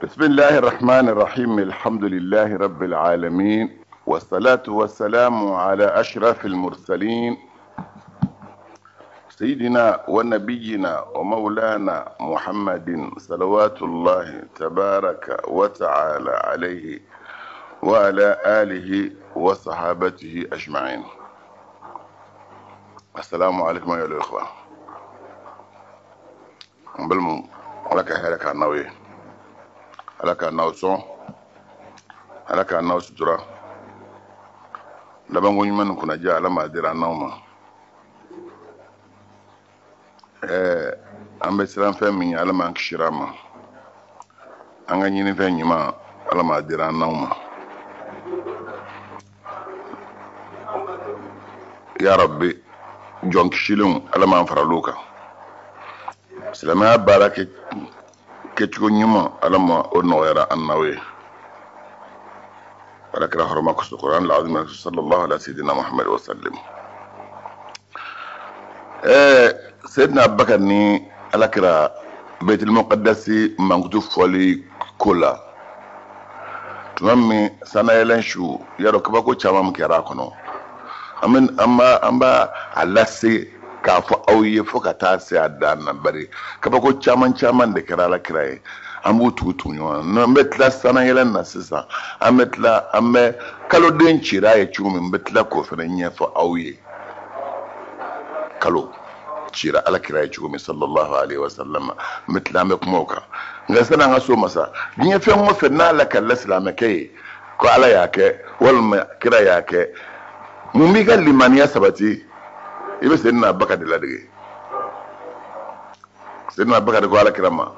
بسم الله الرحمن الرحيم. الحمد لله رب العالمين، والصلاة والسلام على أشرف المرسلين سيدنا ونبينا ومولانا محمد صلوات الله تبارك وتعالى عليه وعلى آله وصحابته أجمعين. السلام عليكم يا الأخوة. بالمو لك هلك النووي لك النوصون لك النوسترا لما نقول من كنا جاء لما أدير النوم an bɛ siran fɛn min ala m'an kisira ma, an ka ɲini fɛn ɲuman ala m'a dira an n'aw ma. Ya rabbi, jɔn kisilenw ala m'an faral'u kan. Silamɛya baara kɛcogo ɲuman ala ma o nɔgɔyara an n'aw ye. Alakira hɔrɔma kosɔn Kuran al-azim sallallahu ala sayyidina Muhammad wa sallim. Sayyidina Abubakar ni alakira Baitul Muqaddasi mankutu fɔli ko la tuma min sanayɛlɛn su yadɔ kabako caman kɛra a kɔnɔ. An b'a a lase k'a fɔ aw ye fo ka taa se a dan na, bari kabako caman de kɛra alakira ye. An b'u tugu ɲɔgɔn na. An bɛ tila sanayɛlɛn na sisan, an bɛ kaloden cira ye cogo min, n bɛ tila k'o fana ɲɛfɔ aw ye. Kalo cira alakira ye cogo min sallallahu alaihi wasallam, n bɛ tila an bɛ kuma o kan. Nka sani an ka so masa, diɲɛ fɛn o fɛn n'ala kɛlɛ silamɛkɛ ye ko ala y'a kɛ walima kira y'a kɛ, mun b'i ka limaniya sabati, i bɛ Sayyidina Abubakar de ladege. Sayyidina Abubakar ko alakira ma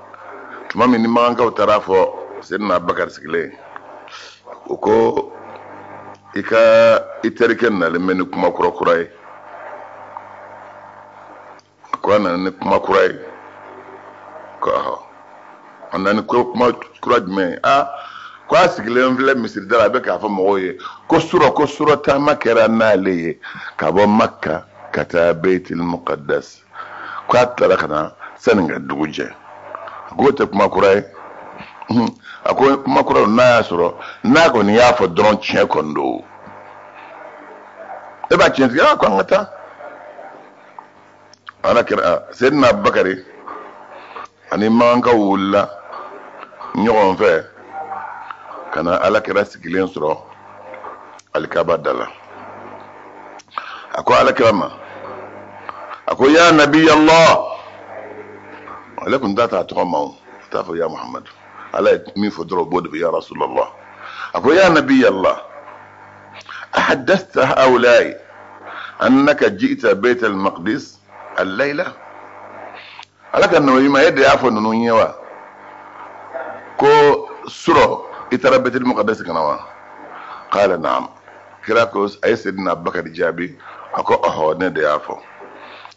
tuma min ni magankaw taara fɔ Sayyidina Abubakar sigilen, o ko i terikɛ nalen bɛ ni kuma kura ye. Ko an nana ni kuma kura ye, ko an nana ni kuma kura jumɛn ye? Ko a sigilen filɛ misiri da la, a bɛ k'a fɔ mɔgɔw ye ko surɔ taama kɛra n'ale ye ka bɔ Makka ka taa Baitul Muqaddas, ko a tilala ka na sani ka dugu jɛ. A ko o tɛ kuma kura ye. A ko kuma kura n'a y'a sɔrɔ n'a kɔni y'a fɔ dɔrɔn tiɲɛ kɔni don, e b'a tiɲɛ tigɛ ko an ka taa. Alakira Sayyidina Abubakar ani magankaw wulila ɲɔgɔn fɛ ka na alakira sigilen sɔrɔ alikaba da la. A ko alakira ma, a ko ya nabi Allah, ale kun t'a ta tɔgɔ ma o, t'a fɔ ya Muhammad, ala ye min fɔ dɔrɔn o b'o de bɛ ya Rasulallah. A ko ya nabi Allah, ahaddathta haulai annaka ji'ta Bait al-Maqdis al-layla, alaka nabi ma yadda ya fɔ ninnu ye wa ko surɔ i taara Baitul Muqaddas kana wa? Qala na'am. Kira ko a ye Sayyidina Abubakar jaabi, a ko ɔhɔ ne de y'a fɔ.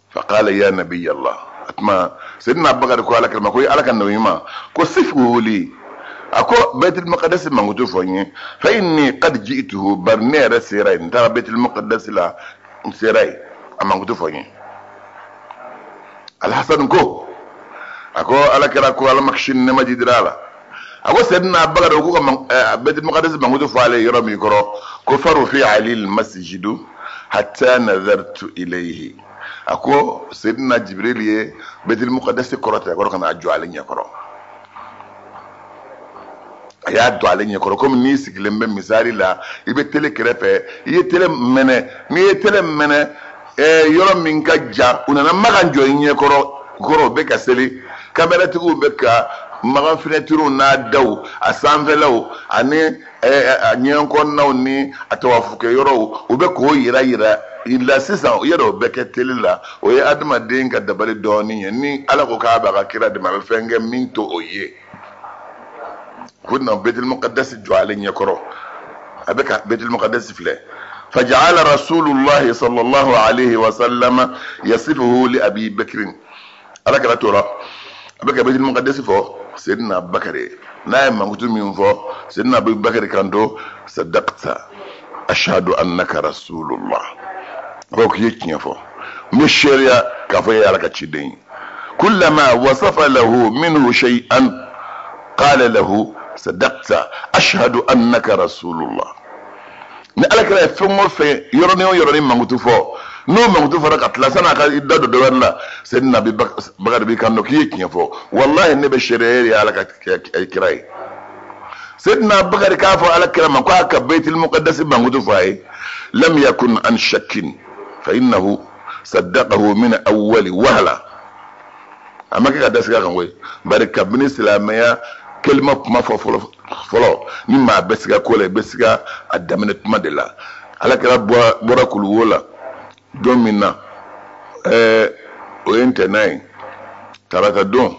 Fa qala ya nabi Allah, a tuma Sayyidina Abubakar ko alakira ma ko alaka nabi ma ko sifu li, a ko Baitul Muqaddas mankutu fɔ n ye, fa inni qad ji'tuhu, bari ne yɛrɛ sera yen, n taara Baitul Muqaddas la, n sera yen, a mankutu fɔ n ye. Alhasan ko a ko alakira ko alamakishin ne ma jidira la. A ko Sayyidina Abubakar ko ka Baitul Muqaddas mankutu fɔ ale yɔrɔ min kɔrɔ ko farufi alil masjidu hatta nazartu ilayhi. A ko Sayyidina Jibril ye Baitul Muqaddas kɔrɔta a kɔrɔ ka n'a jɔ ale ɲɛkɔrɔ. A y'a jɔ ale ɲɛkɔrɔ komi n'i sigilen bɛ misari la, i bɛ télé kɛrɛfɛ, i ye télé mɛnɛ, n'i ye télé mɛnɛ yɔrɔ min ka jan, u nana magan jɔ i ɲɛkɔrɔ kɔrɔ, bɛ ka seli, kameratigiw bɛ ka magan fenɛtiriw n'a daw, a sanfɛlaw ani a ɲɛgɛn kɔnɔnaw ni a tawafukɛ yɔrɔw, u bɛ k'o yira i la sisan. U yɛrɛ o bɛ kɛ télé la, o ye adamaden ka dabali dɔɔnin ye. Ni ala ko k'a b'a ka kira dɛmɛ, a bɛ fɛn kɛ min to o ye. Ko na Baitul Muqaddas jɔ ale ɲɛkɔrɔ, a bɛ ka Baitul Muqaddas filɛ. فجعل رسول الله صلى الله عليه وسلم يصفه لأبي بكر. على كلا ترى أبيك بيت المقدس فو سيدنا أبو بكر نايم منقطع من فو سيدنا أبو بكر كندو صدقت أشهد أنك رسول الله. روك يكني فو مش شريعة كفاية على كتشدين. كلما وصف له منه شيئا قال له صدقت أشهد أنك رسول الله. ni ala kira fɛn o fɛn yɔrɔnin o yɔrɔnin mankutu fɔ n'o mankutu fɔra ka tila san'a ka da don dɔ wɛrɛ la Sayyidina Abubakar b'i kan dɔ k'i ye tiɲɛ fɔ wallahi ne bɛ sariya de ala ka kira ye. Sayyidina Abubakar k'a fɔ ala kira ma ko a ka Baitul Muqaddas mankutu fɔ a ye lam yakun an shakkin fa innahu saddaqahu min awwali wahla. a ma kɛ ka dasiga kan koyi bari kabini silamɛya kelima kuma fɔ fɔlɔ ni maa bɛ siga ko la i bɛ siga a daminɛ tuma de la. ala kɛra bɔra kuluwo la don min na o ye ntɛnɛn ye tarata don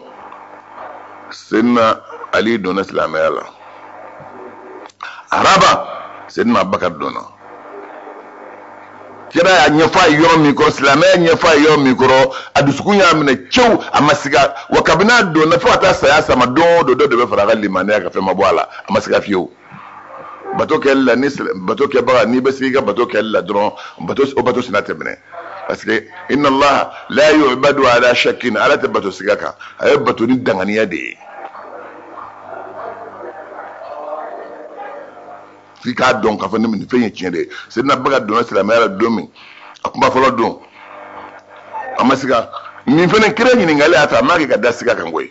Sayyidina Ali donna silamɛya la, araba Sayyidina Abubakar donna. kira y'a ɲɛfɔ a ye yɔrɔ min kɔrɔ silamɛya ɲɛfɔ a ye yɔrɔ min kɔrɔ a dusukun y'a minɛ cew a ma siga wa kabini a donna fo ka taa saya sama don o don dɔ de bɛ fara a ka limaniya ka fɛn ma bɔ a la a ma siga fiyewu. bato kɛli la ni bato kɛbaga n'i bɛ sigi i ka bato kɛli la dɔrɔn o bato sina tɛmɛnɛ parce que inna Allah la yu'badu ala shakkin ala tɛ bato siga kan a ye bato ni danganiya de ye. f'i k'a dɔn k'a fɔ nin fɛn ye tiɲɛ de ye. Sayyidina Abubakar donna silamɛya la don min a kuma fɔlɔ don a ma siga nin fɛnɛ kira ɲininkali y'a fɛ a ma kɛ ka da siga kan koyi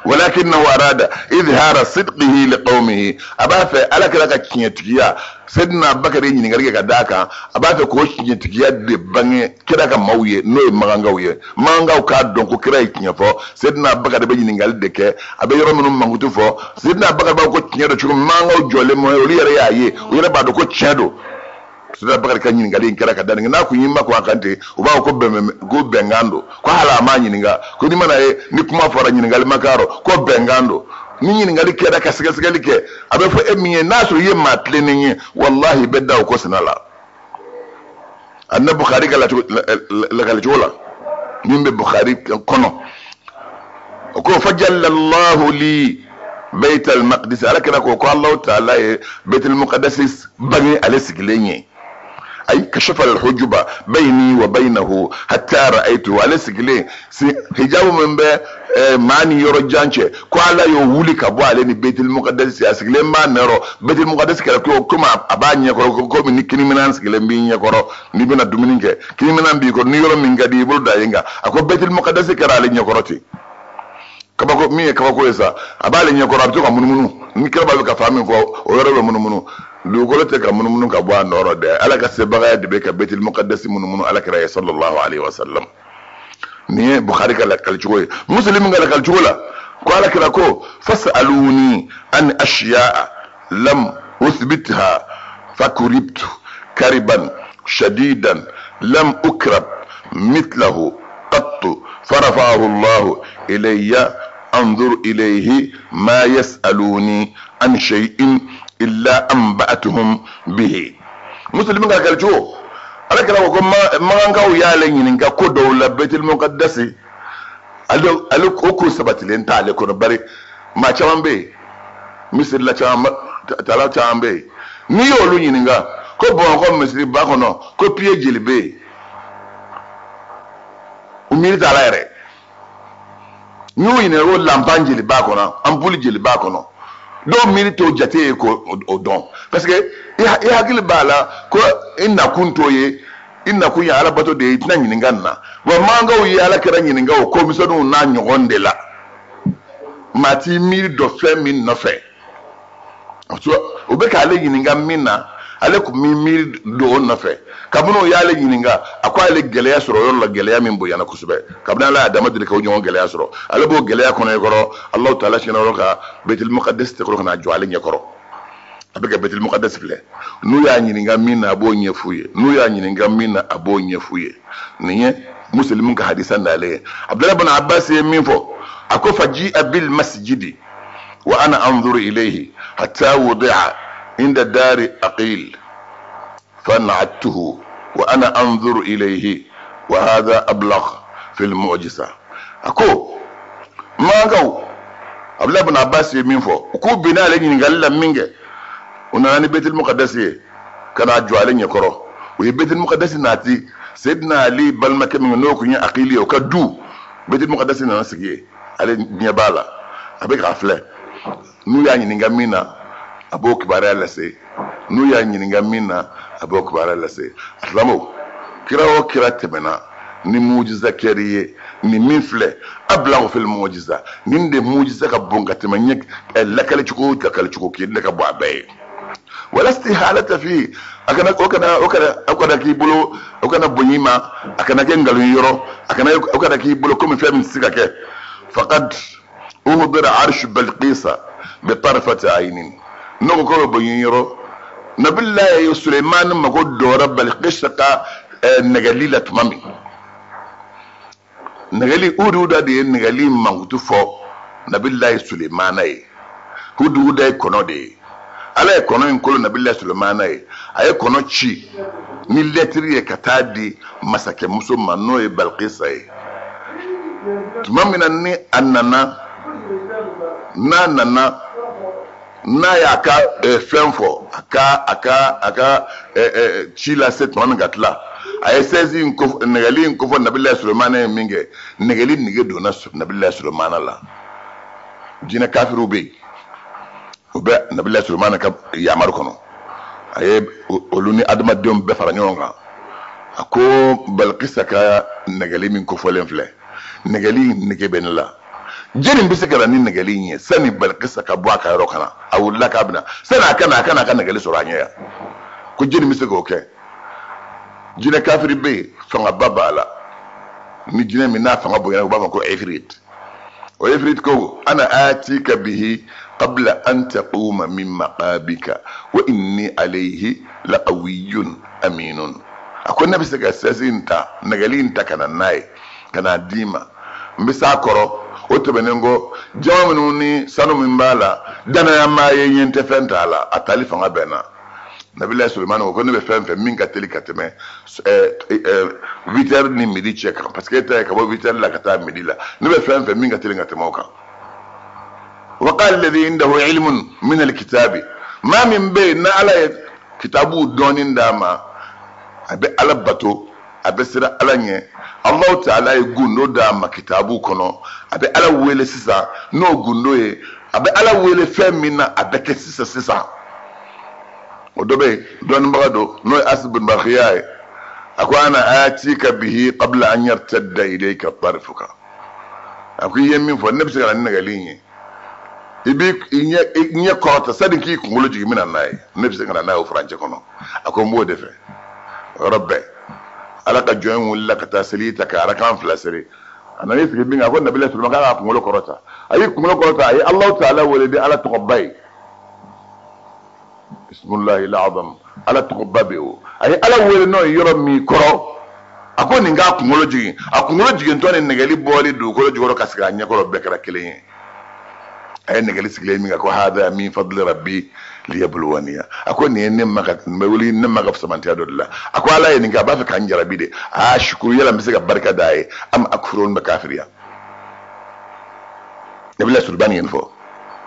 walakinahu arada idhara sidqihi liqawmihi a b'a fɛ ala kira ka tiɲɛtigiya Sayyidina Abubakar ye ɲininkali kɛ ka d'a kan a b'a fɛ k'o tiɲɛtigiya de bange kira ka maaw ye n'o ye magankaw ye magankaw k'a dɔn ko kira ye tiɲɛ fɔ Sayyidina Abubakar bɛ ɲininkali de kɛ a bɛ yɔrɔ minnu mankutu fɔ Sayyidina Abubakar b'a ko tiɲɛ don cogo min magankaw jɔlen mɔ olu yɛrɛ y'a ye u yɛrɛ b'a dɔn ko tiɲɛ don. Sayyidina Abubakar ka ɲininkali in kɛra ka daninge n'a kun y'i ma ko a kan ten u b'a fɔ ko bɛnkan don ko hali a m'a ɲininka ko ni mana ye ni kuma fɔra ɲininkali ma k'a rɔ ko bɛnkan don ni ɲininkali kɛra ka sɛgɛsɛgɛli kɛ a bɛ fɔ e min ye n'a sɔrɔ i ye maa tilennen ye wallahi bɛ da o ko sina la. a na Bukhari ka lakali cogo la min bɛ Bukhari kɔnɔ o ko fajallallahu li Baitul Maqdis ala kira ko Allah ta'ala ye Baitul Muqaddas bange ale sigilen ye. ay kashafa al-hujuba bayni wa baynahu hatta ra'aytu ala sigilen hijabu min bɛ mani yɔrɔ jance ko ala yo wuli ka bɔ ale ni Baitul Muqaddas a sigilen ba nero Baitul Muqaddas kɛra ko kuma a b'a ɲɛkɔrɔ ko ni kiniminan sigilen b'i ɲɛkɔrɔ ni bɛna dumuni kɛ kiniminan b'i kɔrɔ ni yɔrɔ min ka di i bolo da yen kan a ko Baitul Muqaddas kɛra ale ɲɛkɔrɔ ten. kabako min ye kabako ye sa a b'ale ɲɛkɔrɔ a bɛ to ka munumunu ni kira bɛ ka fa min fɔ o yɔrɔ bɛ munumunu dugukolo tɛ ka munumunu ka bɔ a nɔrɔ dɛ ala ka sebagaya de bɛ ka Baitul Muqaddas munumunu ala kira ye sallallahu alaihi wasallam. nin ye Bukhari ka lakali cogo ye. Muslim ka lakali cogo la ko ala kira ko fas'aluni an ashiya'a lam uthbitha fakuribtu kariban shadidan lam ukrab mithlahu qattu فرفعه الله إلي أنظر إليه ما يسألوني عن شيء إلا أنبأتهم به. مسلم قال كالجو على كلام وكم ما عنكوا يا لين كا كودولا بيت المقدس ألو كوكو سبت لين تعالى كون بري ما تشام بي مثل لا تشام تلا تشام بي نيو لو ينينغا كو بون كو مسلم باكونو كو بيه جلبي umiri tala yɛrɛ n'u ɲinɛra o lampan jeli b'a kɔnɔ ampuli jeli b'a kɔnɔ dɔw miiri t'o jate ye k'o dɔn parce que i hakili b'a la ko i nakun t'o ye i nakun ye ala bato de ye i tɛna ɲininka nin na wa mankaw ye ala kɛra ɲininka o komisɛnninw n'a ɲɔgɔn de la maa t'i miiri dɔ fɛn min nɔfɛ o bɛ k'ale ɲininka min na ale kun mi miiri don o nɔfɛ kabini o y'ale ɲininka a ko ale gɛlɛya sɔrɔ yɔrɔ la gɛlɛya min bonyana kosɛbɛ kabini ala y'a dama deli k'o ɲɔgɔn gɛlɛya sɔrɔ ale b'o gɛlɛya kɔnɔ i kɔrɔ Allahu ta'ala sinna yɔrɔ ka Baitul Muqaddas tɛ kɔrɔ ka na jɔ ale ɲɛkɔrɔ a bɛ kɛ Baitul Muqaddas filɛ n'u y'a ɲininka min na a b'o ɲɛf'u ye n'u y'a ɲininka min na a b'o ɲɛf'u ye nin ye Muslim ka hadisa nale ye. Abdullah ibn Abbas ye min fɔ a ko faji'a bil masjidi wa ana anzuru ilayhi hatta wudi'a inda dari aqil فنعته وأنا أنظر إليه وهذا أبلغ في المعجزة. أكو ما قو أبلا بن عباس يمين فو أكو بنا لين قال لهم منجة ونحن بيت المقدس كان أجوالين يكره وبيت المقدس ناتي سيدنا علي بالمك من نوك أقيلي وكدو بيت المقدس ناسكيه على نيبالا أبيك عفله n'u y'a ɲininka min na a b'o kibaruya lase n'u y'a ɲininka min na a b'o kibaruya lase alamo kira o kira tɛmɛna ni mujiza kɛri ye ni min filɛ ablagu fil mujiza nin de mujiza ka bon ka tɛmɛ lakali cogo k'i de ka bɔ a bɛɛ ye wala istihalata fi akana k'i bolo o kana bonyi ma akana kɛ ngalon yɔrɔ o kana k'i bolo comme fɛn min tɛ se ka kɛ faqad uhdira arshu balqisa bi tarfati aynin n'o ko bɛ bonyi yɔrɔ nabillahi Suleiman mako dɔra balqisa ka nɛgɛli la tuma min nɛgɛli hududa de ye nɛgɛli mankutu fɔ nabillahi Suleimana ye hududa ye kɔnɔ de ye ala ye kɔnɔ in kolo nabillahi Suleimana ye a ye kɔnɔ ci ni lɛtiri ye ka taa di masakɛ muso ma n'o ye Balqisa ye tuma min na ni a nana n'a y'a ka fɛn fɔ a ka ci lase tuma min ka tila a ye nɛgɛli in kofɔ nabillahi Suleimana ye min kɛ nɛgɛli nege donna nabillahi Suleimana la jinɛ kafiru bɛ yen u bɛ nabillahi Suleimana ka yamaru kɔnɔ a ye olu ni adamadenw bɛɛ fara ɲɔgɔn kan a ko Balqisa ka nɛgɛli min kofɔlen filɛ nɛgɛli nege bɛ ne la jeni bɛ se ka na ni nɛgɛli in ye sani Balqisa ka bɔ a ka yɔrɔ kana a wulila k'a bɛna sani a kana ka nɛgɛli sɔrɔ a ɲɛ yan ko jeni bɛ se k'o kɛ jinɛ kafiri bɛ yen fangaba b'a la ni jinɛ min n'a fanga bonyana u b'a fɔ ko ifrit o ifrit ko ana atika bihi qabla an taquma min maqabika wa inni alayhi laqawiyyun aminun a ko ne bɛ se ka sɛsi in ta nɛgɛli in ta ka na n'a ye ka n'a d'i ma n bɛ s'a kɔrɔ o tɛmɛnen kɔ jama minnu ni sanu min b'a la danaya maa ye ɲɛ tɛ fɛn t'a la a tali fanga bɛn na nabillahi Suleimana ko ne bɛ fɛn fɛn min ka teli ka tɛmɛ 8h ni midi cɛ kan parce que e ta ye ka bɔ 8h la ka taa midi la ne bɛ fɛn fɛn min ka teli ka tɛmɛ o kan wa qala alladhi indahu ilmun min alkitabi maa min bɛ yen na ala ye kitabu dɔɔnin d'a ma a bɛ ala bato a bɛ siran ala ɲɛ Allahu ta'ala ye gundo d'a ma kitabu kɔnɔ a bɛ ala wele sisan n'o gundo ye a bɛ ala wele fɛn min na a bɛ kɛ sisan o dɔ bɛ yen dɔnnibaga don n'o ye Asib bin Barkiya ye a ko ana atika bihi qabla an yartadda ilayka tarfuka a ko i ye min fɔ ne bɛ se ka na ni nɛgɛli in ye i ɲɛ kɔrɔta sani k'i kunkolo jigin mina n'a ye ne bɛ se ka na n'a ye o furancɛ kɔnɔ a ko n b'o de fɛ o yɔrɔ bɛɛ ala ka jɔn in wulila ka taa seli ta ka arakan 2 seli a nana sigi min a ko nabillahi Suleimana k'a ka kunkolo kɔrɔta a y'i kunkolo kɔrɔta a ye Allahu ta'ala wele de ala tɔgɔba ye bismillahi al-azam ala tɔgɔba bɛ o a ye ala wele n'o ye yɔrɔ min kɔrɔ a ko nin k'a kunkolo jigin a kunkolo jigintɔ ni nɛgɛli bɔli dugukolo jukɔrɔ ka sigi a ɲɛkɔrɔ bɛɛ kɛra kelen ye a ye nɛgɛli sigilen min kan ko hada min fadli rabbi liyabluwaniya a ko nin ye ne ma ka samantiya dɔ de la a ko ala ye nin kɛ a b'a fɛ k'an jarabi de a shukuru yala n bɛ se ka barika d'a ye am akfurun bɛ kafiriya nabillahi Suleimana yen fɔ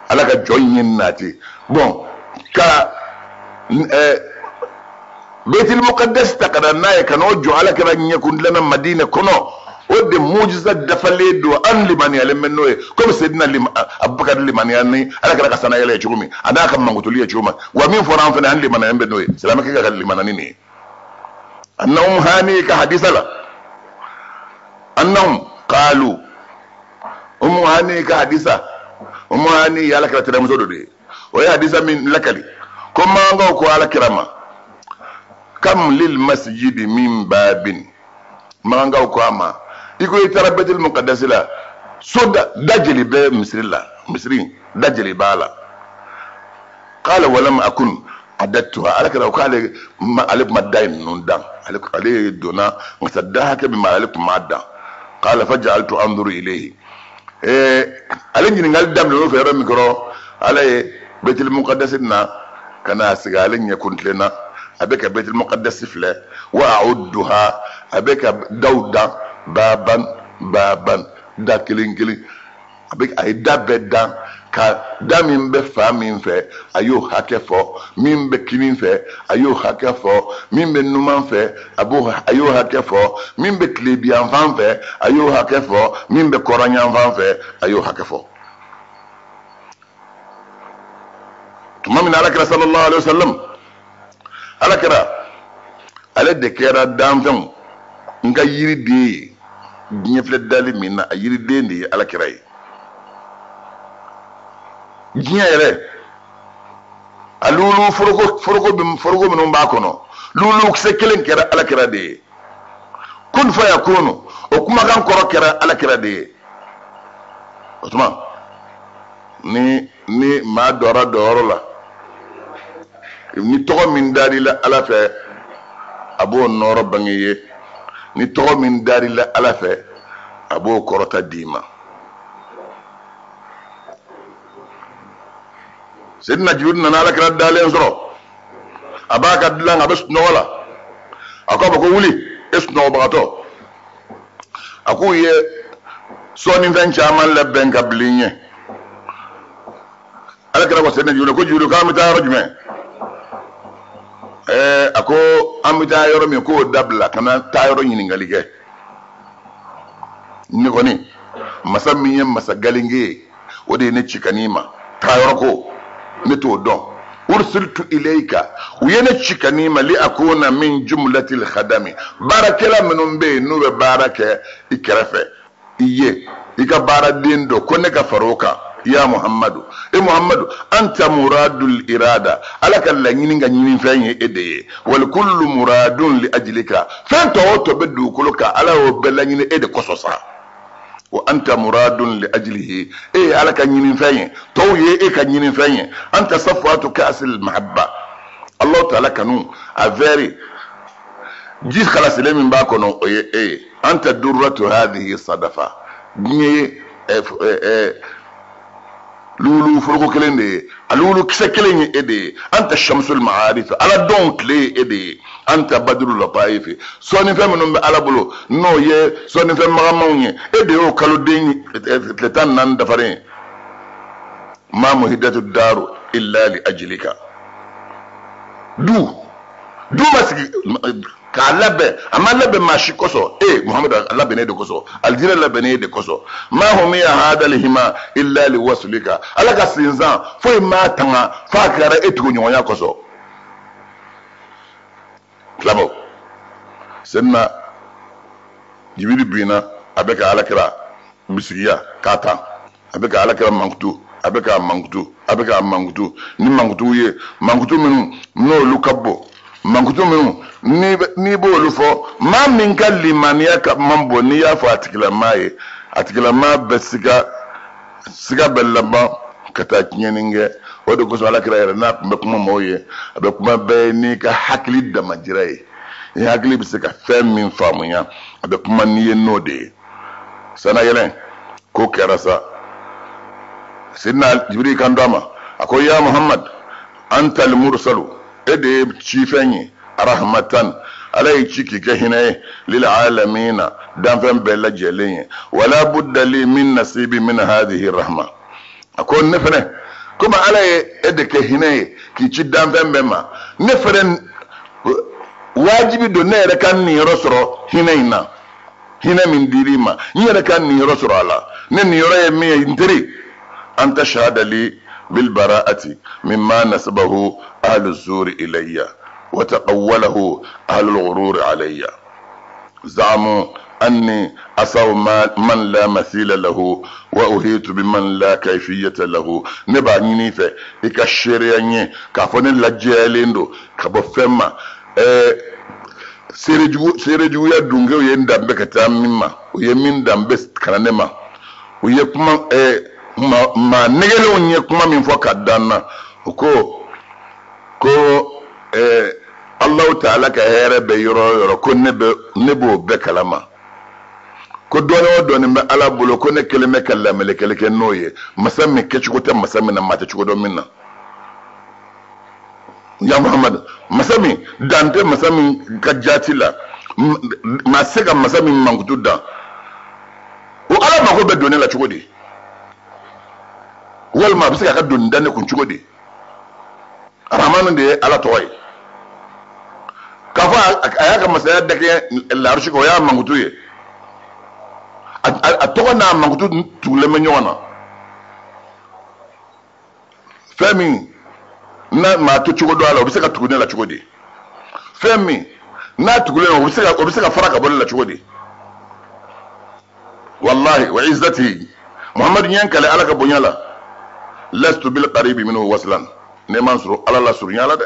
ala ka jɔn ye nati bon ka Baitul Muqaddas ta kana n'a ye ka n'o jɔ ala kɛra ɲɛkundilanna Madina kɔnɔ o de mujiza dafalen don an limaniyalen bɛ n'o ye komi Seydina Abubakar limaniya ni ala kɛra ka sanayɛlɛ ye cogo min a n'a ka mankutuli ye cogo min wa min fɔra an fɛnɛ an limaniyalen bɛ n'o ye silamɛkɛ ka limanani nin ye annahum hani ka hadisa la annahum qalu hani ka hadisa hani ya ala kɛra tɛrɛmuso dɔ de ye o ye hadisa min lakali ko mangaw ko ala kɛra ma kam lil masjidi min babin mangaw ko ama iko i taara Baitul Muqaddas la so da jeli bɛ misiri da jeli b'a la qala walam akun adattuha ala kɛra ko ale kuma da ninnu dan ale donna nka da hakɛ min ma ale kuma dan qala faj'altu anzuru ilayhi ale ɲininkali daminɛ o fɛ yɔrɔ min kɔrɔ ala ye Baitul Muqaddas na kana sigi ale ɲɛkuntilenna a bɛ ka Baitul Muqaddas filɛ wa a'udduha a bɛ ka daw dan baban da kelen a ye da bɛɛ dan ka da min bɛ fa min fɛ a y'o hakɛ fɔ min bɛ kini fɛ a y'o hakɛ fɔ min bɛ numan fɛ a y'o hakɛ fɔ min bɛ tilebiyanfan fɛ a y'o hakɛ fɔ min bɛ kɔrɔnyanfan fɛ a y'o hakɛ fɔ tuma min alakira sallallahu alaihi wasallam alakira ale de kɛra danfɛnw nka yiriden ye diɲɛ filɛ dali min na a yiriden de ye alakira ye diɲɛ yɛrɛ a lulu foroko minnu b'a kɔnɔ lulu kisɛ kelen kɛra alakira de ye kun fayakunu o kumakan kɔrɔ kɛra alakira de ye o tuma ni maa dɔra dɔyɔrɔ la ni tɔgɔ min dar'i la ala fɛ a b'o nɔrɔ bange ye ni tɔgɔ min dar'i la ala fɛ a b'o kɔrɔta d'i ma Sayyidina Jibril nana alakira dalen sɔrɔ a b'a ka dilan a bɛ sunɔgɔ la a ko a ma ko wuli e sunɔgɔbagatɔ a k'u ye sɔɔnifɛn caman labɛn ka bila i ɲɛ alakira ko Sayyidina Jibril ko Jibril k'an bɛ taa yɔrɔ jumɛn a ko an bɛ taa yɔrɔ min k'o dabila ka na taa yɔrɔ ɲininkali kɛ ne kɔni masa min ye masa galenge ye o de ye ne ci ka n'i ma taa yɔrɔ ko ne t'o dɔn ursiltu ilayka u ye ne ci ka n'i ma li akuna min jumlatil khadami baarakɛla minnu bɛ yen n'u bɛ baara kɛ i kɛrɛfɛ i ye i ka baaraden dɔ ko ne ka fara o kan ya Muhammadu Muhammadu anta muradul irada ala ka laɲini ka ɲinifɛn ye e de ye wal kullu muradun li ajlika fɛn tɔ o tɔ bɛ dugukolo kan ala y'o bɛɛ laɲini e de kosɔn sa wa anta muradun li ajlihi e ala ka ɲinifɛn ye tɔw ye e ka ɲinifɛn ye anta safwatu ka'sil mahabba Allah ta'ala kanu a vɛri ji khalasilen min b'a kɔnɔ o ye e ye anta durratu hadhihi sadafa diɲɛ ye lulu foroko kelen de ye a lulu kisɛ kelen ye e de ye anta shamsul ma'arif ala dɔn tile ye e de ye anta badrul lataif sɔɔnifɛn minnu bɛ ala bolo n'o ye sɔɔnifɛn magamanw ye e de y'o kaloden tile 14 dafaren ye ma muhidatu daru illa li ajlika du ma sigi k'a labɛn a ma labɛn maa si kosɔn Muhammadu a labɛnnen de kosɔn alijinɛ labɛnnen de kosɔn ma hum ya hadal hima illa li waslika ala ka sinzan foyi ma tanga f'a kɛra e tugu ɲɔgɔnya kosɔn filamaw Sayyidina Jibril binna a bɛ ka alakira bisigiya k'a tan a bɛ ka alakira mankutu a bɛ ka mankutu ni mankutu ye mankutu minnu n'olu ka bɔ mankutu minnu n'i b'olu fɔ maa min ka limaniya ka man bɔ n'i y'a fɔ a tigilamaa ye a tigilamaa bɛ siga bɛ laban ka taa tiɲɛni kɛ o de kosɔn alakira yɛrɛ n'a tun bɛ kuma mɔgɔw ye a bɛ kuma bɛɛ n'i ka hakili damajira ye i hakili bɛ se ka fɛn min faamuya a bɛ kuma n'i ye n'o de ye sanayɛlɛn k'o kɛra sa Sayyidina Jibril kan d'a ma a ko ya Muhammad antal mursalu e de ye cifɛn ye rahmatan ala ye ci k'i kɛ hinɛ ye lil alamina danfɛn bɛɛ lajɛlen ye wala budda li min nasibi min hadhihi rahma a ko ne fɛnɛ komi ala ye e de kɛ hinɛ ye k'i ci danfɛn bɛɛ ma ne fɛnɛ wajibi don ne yɛrɛ ka niyɔrɔ sɔrɔ hinɛ in na hinɛ min dir'i ma n yɛrɛ ka niyɔrɔ sɔrɔ a la ne niyɔrɔ ye min ye n teri an tashhada li بالبراءة مما نسبه أهل الزور إلي وتقوله أهل الغرور علي زعموا أني أصاب من لا مثيل له وأهيت بمن لا كيفية له نبعني في إكشريني كافوني لجياليندو كبفما سيرجو يا دونغو يندم بكتامما ويمين دم بس كرانما ويكما ma negelew nye kuma min fɔ ka danna ko Allah ta'ala ka hɛrɛ bɛ yɔrɔ yɔrɔ ko ne b'o bɛɛ kalama ko dɔɔni o dɔɔni bɛ ala bolo ko ne kelen bɛ ka lamɛlikɛli kɛ n'o ye masa min kɛcogo tɛ masa min na maa tɛ cogo dɔ min na ya Muhammad masa min dan tɛ masa min ka jaati la maa se ka masa min mankutu dan o ala mako bɛ don ne la cogo di walima a bɛ se ka don dan ne kun cogo di Arhamanu de ye ala tɔgɔ ye k'a fɔ a y'a ka masaya dɛgɛ larusi kan o y'a mankutu ye a tɔgɔ n'a mankutu tugulen bɛ ɲɔgɔn na fɛn min na ma to cogo do ala o bi se ka tugune la cogo di femi na tugule o bi se ka fara ka bol la cogo di wallahi wa izzati muhammad yankale ala ka bonyala lastu bil qarib minhu waslan ne mansuru ala la surnyala de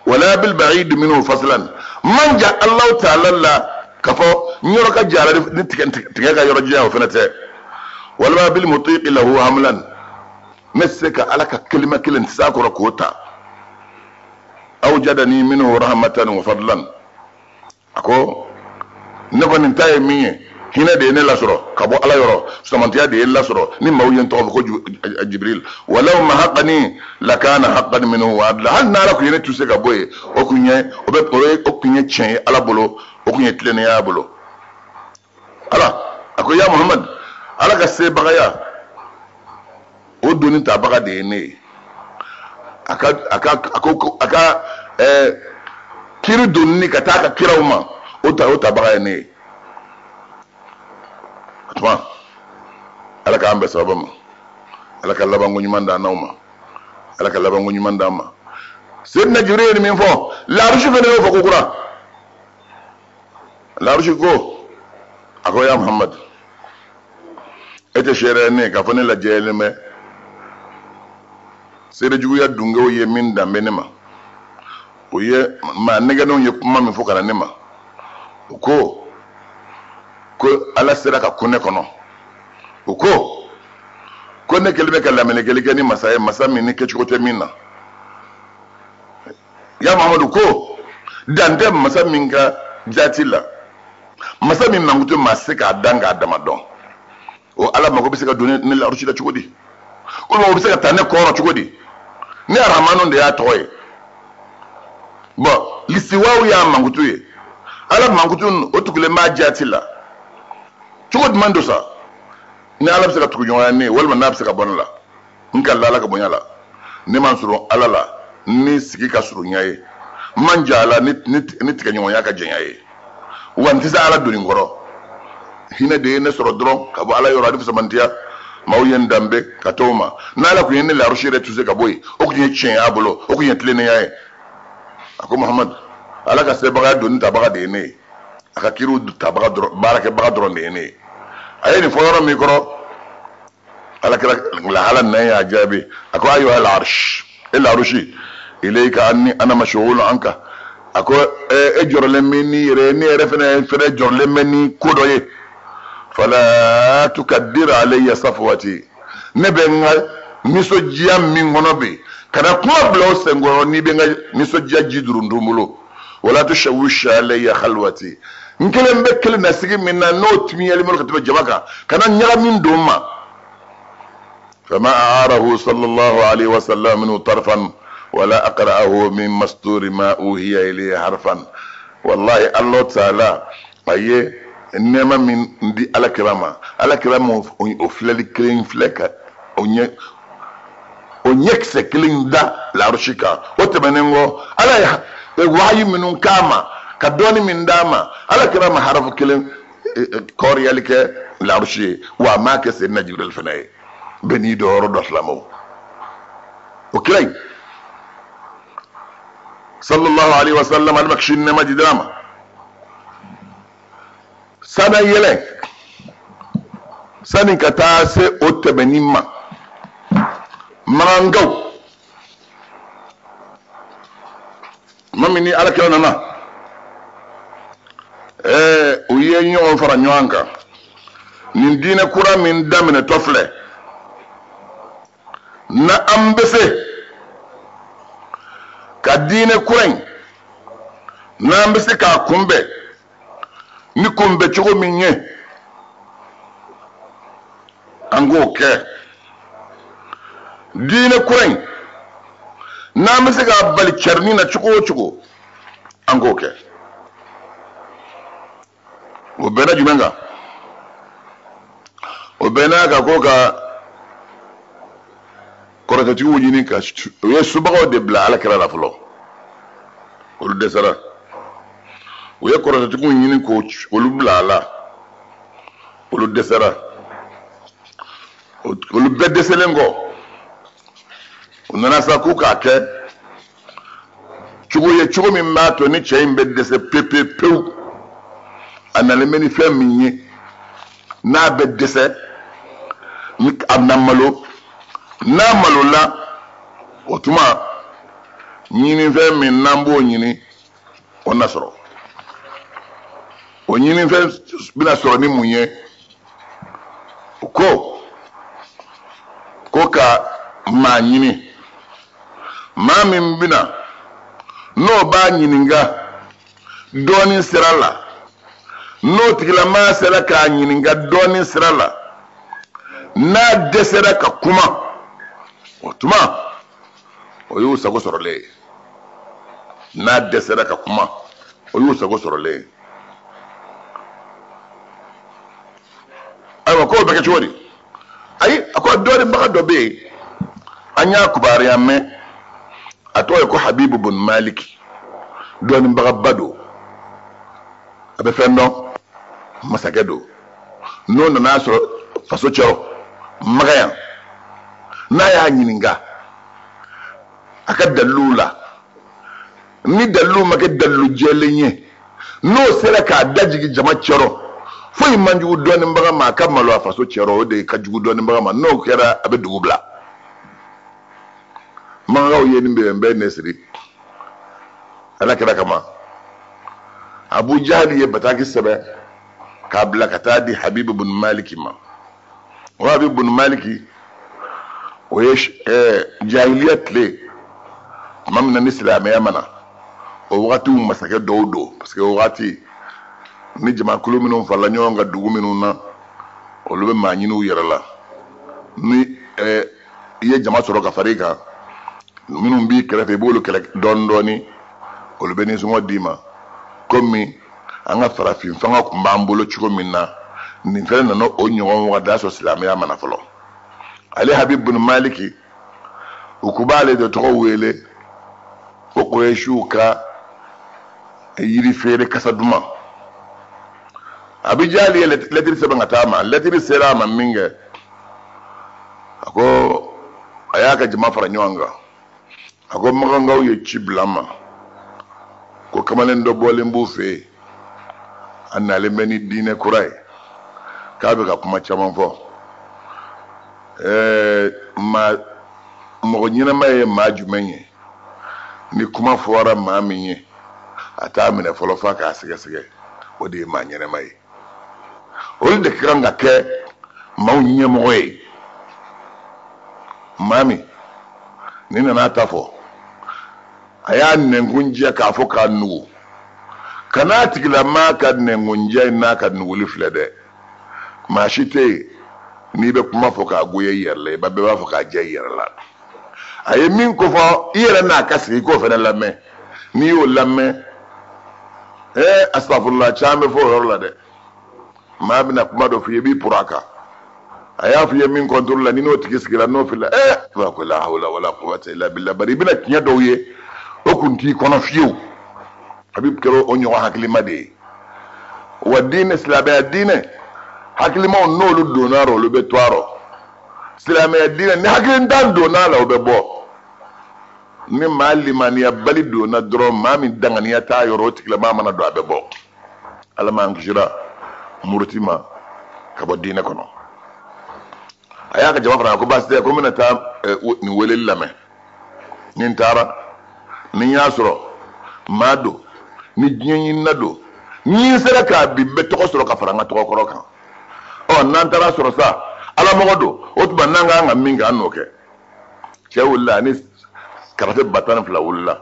wala bil ba'id minhu faslan man ja allah ta'ala la kafo nyoro ka jara ni tige ka yoro jiya o fenete wala bil mutiq lahu hamlan مسك على كلمة كلمة ساكرة كوتا أوجدني منه رحمة وفضلا أكو نكون نتاي مية هنا دي نلا سرو كابو على يرو سمانتيا دي نلا سرو نما وينتو بكو جبريل ولو ما حقني لكان حقا منه وعدلا هل نارك يني تسيك أبوي أكوني تشين على بلو أكوني تلين يا بلو ألا أكو يا محمد ألا كسي بغايا o doni ta baga de ne aka kiri doni ka ta ka kiraw ma o ta baga ne atuma ala ka ambe sabama ala ka labango nyumanda nawma ala ka labango nyumanda ma sayyidina jibril min fo la rushu fene fo ko kura la rushu ko ako ya muhammad ete shere ne ka fone la jele me sere jugu ya dunga o ye min dambe ne ma o ye ma nega no ye kuma min fo kana ne ma ko ala sera ka kone kono ko ne kelbe kala mene kelike ni masa min ni kechukote minna ya muhammadu ko dande masa min ka jatila masa min nangutu masika danga damadon o ala mako bi se ka donner ne la ruchida chukodi o mo bi se ka tane ko chukodi ne aramanu de ya toye bo lisiwawu ya mangutu ye ala mangutu o tukule ma jatila chukodi mando sa ne ala bi se ka tukunyo ya ne walma na bi se ka bonla nka la ka bonyala ne mansuro ala la ni sigi ka suru nyaye manjala ni tikanyo ya ka jenyaye wanti sa ala doni ngoro hina de ne soro dron ka bo ala yoro adu samantia mawyen dambe katoma na ala kuyene la rushire tuze ka boy o kunye chen abulo o kunye tlene yae ako muhammad ala ka se baga doni tabaga de ne aka kiru tabaga dron barake baga dron de ne ayeni foyoro mikro ala kala la hala na ya jabi ako ayu al arsh illa rushi ilayka anni ana mashghul anka ako ejorle meni reni refene jorle meni kodoye fala tukaddir alayya safwati nebenga misojia mingonobe kada kuma blo sengoro ni benga misojia jidurundumulo wala tushawish alayya khalwati nkele mbekele nasigi minna not mi yali mulka tiba jabaka kana nyara min doma fama aarahu sallallahu alayhi wa sallam min tarfan ولا أقرأه من مستور ما أوهي إليه حرفا والله الله تعالى أيه إنما من دي على كلامه أفلل كلين فلك onyekse kilin da la rushika wote manengo ala wayi minun kama kadoni min dama ala kirama harafu kilin kor yalike la rushi wa ma ke se najibul fanay beni do ro doslamo okilay sallallahu alaihi wasallam al-makshin ne majidama sana yele sanin ka ta se otebenima mangaw mamini ala kena na uye nyon fara nyanka nin dine kura min damine tofle na ambese ka dine kuren na mbese ka kumbe ni kumbe chogo minye ango ke dine kuren na mbese ka bali charni na chogo ango ke obena jumenga obena ka koka korotati wujini ka ye subago de bla ala kala la flo olu desara o ye korotati wujini ko olu bla ala olu desara olu be deselengo onana sa ku ka ke chugo ye chugo min ma to ni cɛ in bɛ dɛsɛ pepepewu a nalen bɛ ni fɛn min ye n'a bɛ dɛsɛ ni a bɛna malo n'a malola o tuma ɲinifɛn min n'an b'o ɲini o na sɔrɔ o ɲinifɛn bɛna sɔrɔ ni mun ye ko ka maa ɲini maa min bɛna n'o b'a ɲininka dɔɔnin sira la n'o tigilamaa sera k'a ɲininka dɔɔnin sira la n'a dɛsɛra ka kuma o tuma o y'o sago sɔrɔlen ye n'a dɛsɛra ka kuma o y'o sago sɔrɔlen ye ayiwa k'o bɛ kɛ cogo di ayi a ko dɔɔninbaga dɔ bɛ yen an y'a kubariya mɛn a tɔgɔ ye ko habibu bun maliki dɔɔninbagaba don a bɛ fɛn dɔn masakɛ don n'o nana sɔrɔ faso cɛw magayan n'a y'a ɲininka a ka dalilu la ni dalilu ma kɛ dalilu jɛlen ye n'o sera k'a dajigi jama cɛrɔ foyi man jugu dɔɔninbaga ma a ka malo a faso cɛrɔ o de ka jugu dɔɔninbaga ma n'o kɛra a bɛ dugu bila mangaw ye nin bɛ ne siri ala kɛra kama abu jahali ye bataki sɛbɛ k'a bila ka taa di habibu bun maliki ma o habibu bun maliki o ye jahiliya tile tuma min na ni silamɛya mana o wagatiw masakɛ dɔw don parce que o wagati ni jamakulu minnu farala ɲɔgɔn kan dugu minnu na olu bɛ maa ɲini u yɛrɛ la ni i ye jama sɔrɔ ka far'i kan minnu b'i kɛrɛfɛ i b'olu kɛlɛ dɔɔnin dɔɔnin olu bɛ nisɔngɔ d'i ma komi an ka farafin fanga tun b'an bolo cogo min na nin fɛnɛ nana o ɲɔgɔn wagati y'a sɔrɔ silamɛya mana fɔlɔ ale habibu bun maliki u ko b'ale de tɔgɔ wele ko kurɛsiw ka yiri feere kasa duman abijali ye lɛtiri sɛbɛn ka taa ma lɛtiri sera a ma min kɛ a ko a y'a ka jama fara ɲɔgɔn kan a ko magankaw ye ci bila n ma ko kamalen dɔ bɔlen b'u fɛ yen a nalen bɛ ni diinɛ kura ye k'a bɛ ka kuma caman fɔ mɔgɔ ɲɛnama ye maa jumɛn ye ni kuma fɔra maa min ye a t'a minɛ fɔlɔ f'a k'a sɛgɛsɛgɛ o de ye maa ɲɛnama ye olu de kan ka kɛ maaw ɲɛmɔgɔ ye maa min ni nana ta fɔ a y'a nɛnkunjɛ k'a fɔ k'a nugu kan'a tigilamaa ka nɛnkunjɛ n'a ka nuguli filɛ dɛ maa si tɛ yen n'i bɛ kuma fɔ k'a goya i yɛrɛ la i bɛɛ b'a fɔ k'a diya i yɛrɛ la a ye min ko fɔ i yɛrɛ n'a ka sigi k'o fana lamɛn n'i y'o lamɛn asafurula caman bɛ fɔ o yɔrɔ la dɛ maa bɛna kuma dɔ f'i ye i b'i pɔrɔ a kan a y'a f'i ye min kɔntoro la ni n'o tigi sigira n'o filɛ i b'a fɔ la hawla wala quwwata illa billah bari i bɛna tiɲɛ dɔw ye o kun t'i kɔnɔ fiyewu a bɛ kɛra o ɲɔgɔn hakilima de ye wa diinɛ silamɛya diinɛ hakilimaw n'olu donna la olu bɛ to a rɔ silamɛya diinɛ ni hakilintan donna la o bɛ bɔ ni maa limaniya bali donna dɔrɔn maa min danganiya t'a yɔrɔ o tigilamaa mana don a bɛ bɔ ala m'an kisira muruti ma ka bɔ diinɛ kɔnɔ a y'a ka jama fara ko baasi tɛ ko n bɛna taa nin weleli lamɛn ni n taara ni n y'a sɔrɔ maa don ni diɲɛ ɲinina don ni n sera k'a bi bɛ tɔgɔ sɔrɔ ka fara n ka tɔgɔ kɔrɔ kan n'an taara sɔrɔ sa ala mɔgɔ don o tuma n'an kan ka min kɛ an n'o kɛ cɛ wulila ani karafe ba tan ni fila wulila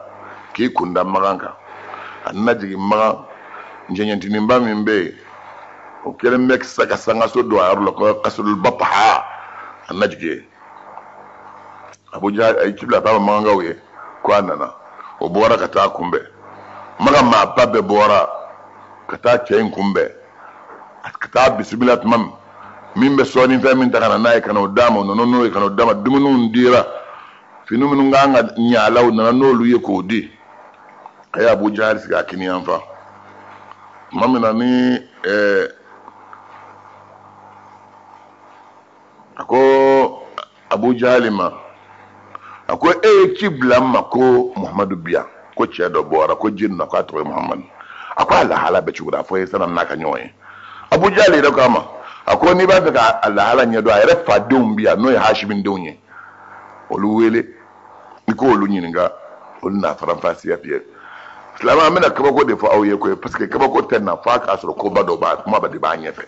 k'i kunda magan kan a nana jigin magan ncɛɲɛtininba min bɛ yen o kɛlen bɛ ka sangaso don a yɔrɔ la ko kasolba paha a nana jigin yen abuja a ye ci bila a taama magankaw ye ko a nana o bɔra ka taa kunbɛn magan maaba bɛɛ bɔra ka taa cɛ in kunbɛn ka taa bisimila tuma min bɛ sɔɔni fɛn min ta ka na n'a ye ka n'o d'a ma o nana n'o ye ka n'o d'a ma dumuniw dira fini minnu kan ka ɲa a la o nana n'olu ye k'o di a ye abuja sigi a kini yan fan tuma min na ni a ko abuja ma a ko e ye ci bila n ma ko muhamadu biya ko cɛ dɔ bɔra ko jin na ko a tɔgɔ ye Muhammad a ko a lahala bɛ cogo fɔ ye sana n'a ka ɲɔgɔn ye Abu Jahal yɛrɛ ko a ma a ko n'i b'a fɛ ka a lahala ɲɛdɔn a yɛrɛ fadenw bi yan n'o ye Hashimi denw ye olu wele ni ko olu ɲininka olu n'a faranfasiya fiyɛ silamɛ an bɛna kabako de fɔ aw ye koyi parce que kabako tɛ na f'a k'a sɔrɔ koba dɔ b'a kuma de b'a ɲɛfɛ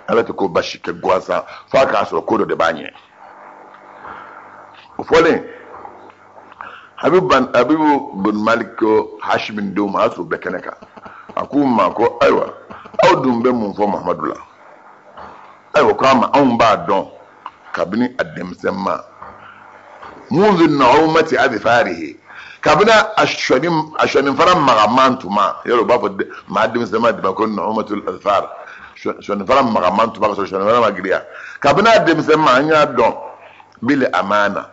ala tɛ ko basi kɛ gansan f'a k'a sɔrɔ ko dɔ de b'a ɲɛ o fɔlen Habibu bin Malik ko Hashimi denw ma a sɔrɔ bɛɛ kɛnɛ kan a k'u ma ko ayiwa aw dun bɛ mun fɔ Muhamadu la ayiwa k'a ma anw b'a dɔn kabini a denmisɛn ma munzu na'umati adfarihi kabini a sɔni fara magaman tuma yɔrɔ u b'a fɔ maa denmisɛn ma de ma ko na'umatul adfar sɔni fara magaman tuma ka sɔrɔ sɔni fara ma giriya kabini a denmisɛn ma an y'a dɔn bil amana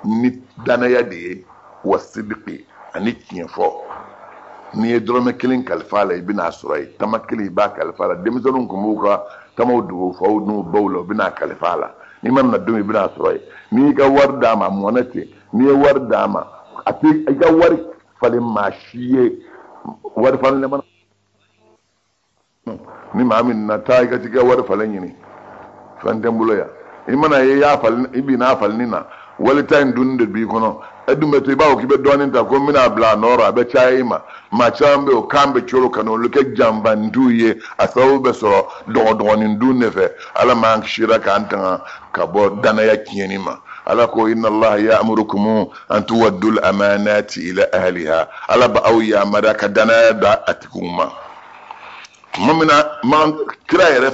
ni danaya de ye wa sidqi ani tiɲɛ fɔ n'i ye dɔrɔmɛ kelen kalifa la i bɛna sɔrɔ yen tama kelen i b'a kalifa la denmisɛnninw tun b'u ka tamaw dogo faw n'u baw la u bɛna kalifa la n'i ma na don i bɛna sɔrɔ yen n'i y'i ka wari d'a ma mɔnɛ ten n'i ye wari d'a ma a tɛ i ka wari falen maa si ye wari falen ne mana ni maa min na taa i ka t'i ka wari falen ɲini fɛn tɛ n bolo yan i mana ye i y'a falen i bin n'a faleni na wali ta in dunni de b'i kɔnɔ e dun bɛ to i b'a fɔ k'i bɛ dɔɔnin ta ko n bɛna bila a nɔrɔ a bɛ caya i ma maa caman bɛ yen o kan bɛ coro ka n'olu kɛ janbantiw ye a sababu bɛ sɔrɔ dɔgɔdɔgɔnin dun de fɛ ala m'an kisira k'an tanga ka bɔ danaya tiɲɛni ma ala ko inna allaha ya'murukum an tuwaddul amanati ila ahliha ala ba aw yamara ka danaya da a tigiw ma tuma min na kira yɛrɛ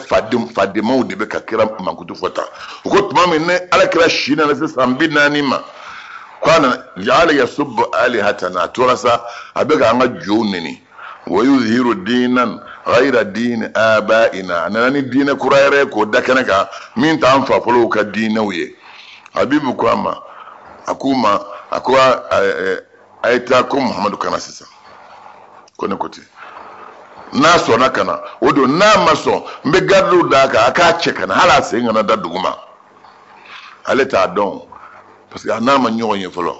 fadenmaw de bɛ ka kira mankutu fɔ tan o ko tuma min ne ala kira si nana se san 40 ma ko a nana ja'ala yasubbu alihatana a tora sa a bɛ ka an ka jow neni wa yuzhiru diinan ghayra diini abaina a nana ni diinɛ kura yɛrɛ k'o da kɛnɛ kan min t'an fa fɔlɔw ka diinɛw ye habibu ko a ma a k'u ma a ko a ye taa ko Muhamadu kana sisan ko ne ko ten n'a sɔnna ka na o don n'a ma sɔn n bɛ garidiw d'a kan a k'a cɛ ka na hali a sen kana da dugu ma ale t'a dɔn parce que a n'a ma ɲɔgɔn ye fɔlɔ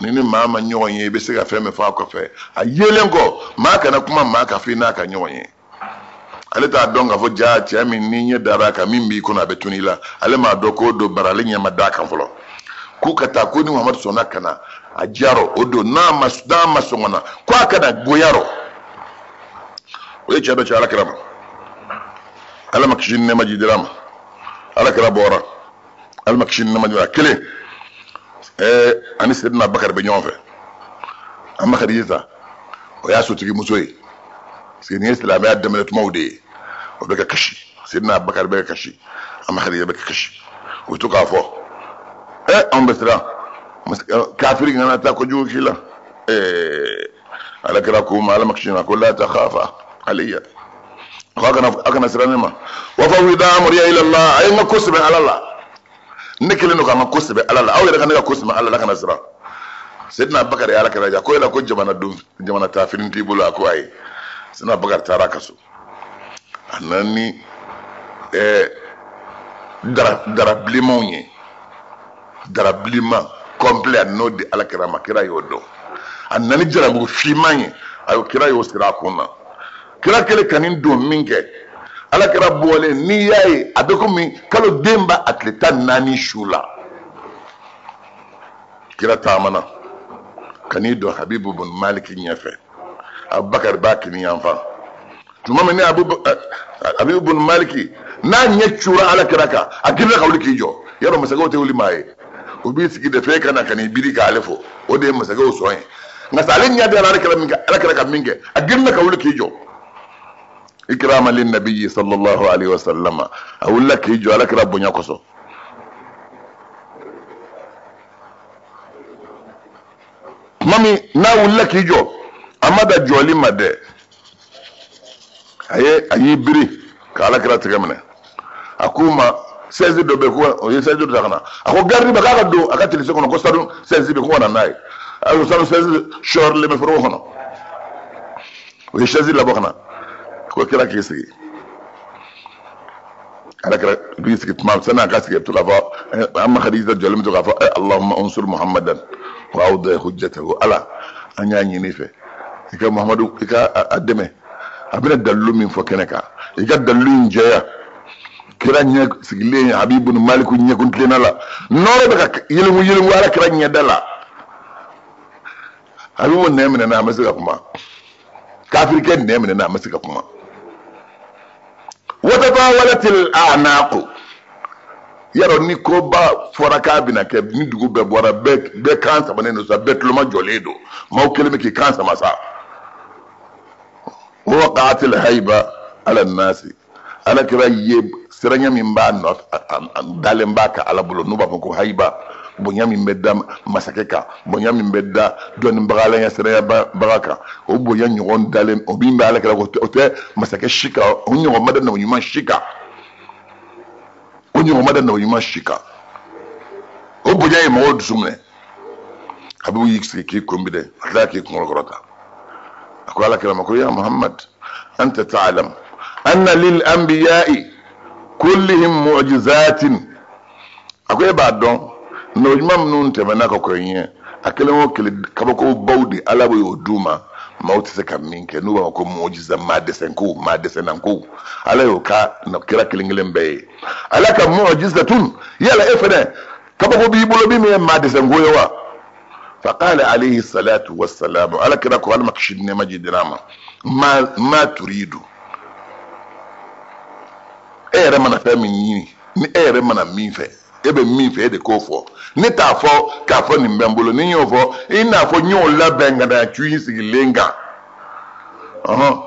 ni maa ma ɲɔgɔn ye i bɛ se ka fɛn min fɔ a kɔfɛ a yelen kɔ maa kana kuma maa ka f'i n'a ka ɲɔgɔn ye ale t'a dɔn k'a fɔ jaa cɛ min ni ɲɛ dara a kan min b'i kɔnɔ a bɛ tunu i la ale m'a dɔn k'o don bara ale ɲɛ ma d'a kan fɔlɔ k'u ka taa ko ni Muhamadu sɔnna ka na a diyarɔ o don n'a ma sɔn ka na ko a kana goyarɔ o ye cɛ dɔ cɛ alakira ma ala ma kisi ni nɛɛma ji dira ma alakira bɔra ala ma kisi ni nɛɛma dira kelen ani Seydina Bakari bɛ ɲɔgɔn fɛ an ma Khadija o y'a sotigi muso ye parce que nin ye silamɛya daminɛ tumaw de ye o bɛ ka kasi Seydina Bakari bɛ ka kasi an ma Khadija bɛ ka kasi o to k'a fɔ anw bɛ siran kafiri kana taa kojugu k'i la alakira ko ma ala ma kisi na ko la takhafa aliya akana siranne ma wa fawida amriya ila Allah ay nga kosbe ala la ne kelen no ka nga kosbe ala la aw yɛrɛ ka ne ka kosbe ala la kana siran Seydina Bakari ala kala ja ko ila ko jamana tafirin ti bolo ko ay Seydina Bakari tara kaso anani darabliman ye darabliman complet no de ala kira ma kira yo do anani jarabu fiman ye ayo kira yo sira kunna kira kele kanin don min kɛ ala kira bɔlen n'i y'a ye a bɛ komi kalo den b'a a tile 14 su la kira taamana ka n'i don Habibu bin Malik ɲɛfɛ Abubakar b'a kini yanfan tuma min ne Habibu bin Malik n'a ɲɛ cura ala kira kan a girinna ka wuli k'i jɔ yarɔ masakɛw tɛ wuli maa ye o b'i sigi de fɛ ka na ka n'i biri k'ale fɔ o de ye masakɛw sɔn ye nka sa ale ɲɛ dara ala kira ka min kɛ a girinna ka wuli k'i jɔ ikrama lin nabiyyi sallallahu alaihi wasallam a wulila k'i jɔ ala kira bonya kosɔn tuma min n'a wulila k'i jɔ a ma da jɔli ma dɛ a y'i biri ka ala kira tigɛ minɛ a k'u ma 16 dɔ bɛ ko o ye 16 dɔ ta ka na a ko garidi ba k'a ka don a ka tilise kɔnɔ ko sanu 16 bɛ ko ka na n'a ye a ko sanu 16 sɔɔrilen bɛ foro kɔnɔ o ye 16 labɔ ka na ko kira k'i sigi ala kira b'i sigi tuma sani a ka sigi to k'a fɔ an ma Khadija jɔlen bɛ to k'a fɔ Allahumma unsur Muhammadan wa awdi hujjatahu ala anya nyini fe ika Muhammadu ika ademe abina dallu min fo keneka ika dallu njeya kira nya sigile Habibu Maliku nya kun tenala nore baka yelmu ala kira nya dala Habibu nemene na masika kuma kafir ken nemene na masika kuma watatawalatil a'naqu yaro ni ko ba fora ka bina ke ni dugu be bora be kansa baneno sa betluma joledo maw kelme ki kansa masa waqa'atil hayba ala an-nas ala kiraye siranya min ba no dalen ba ka ala bulo no ba ko hayba bonya min bedda masakeka bonya min bedda don bagala ya siraya baraka o bonya nyon dalen o bimba ala kala ko te masake shika o nyon madan no nyuma shika onye madan no nyuma shika o bonya e mo dusumne Habibu yiksi ki kombide ala ki ko gorota ako ala kala mako ya Muhammad anta ta'lam anna lil anbiya'i kullihim mu'jizatin ako ba don no imam nun te manaka ko yin akele mo kele kabako bawdi ala bo yoduma mawti se kam minke no ba ko mu'jiza ma desen ko ala yo ka no kira kilingelen be ala ka mu'jizatun yala efene kabako bi bolo bi me ma desen go yawa faqala alayhi salatu wassalam ala kira ko al makshidne majidinama ma turidu ere mana fa min yini ni ere mana min fe ebe min fe de ko fo ni ta fo ka fo ni mbembolo ni yo fo ina fo nyo la benga da tui sigilenga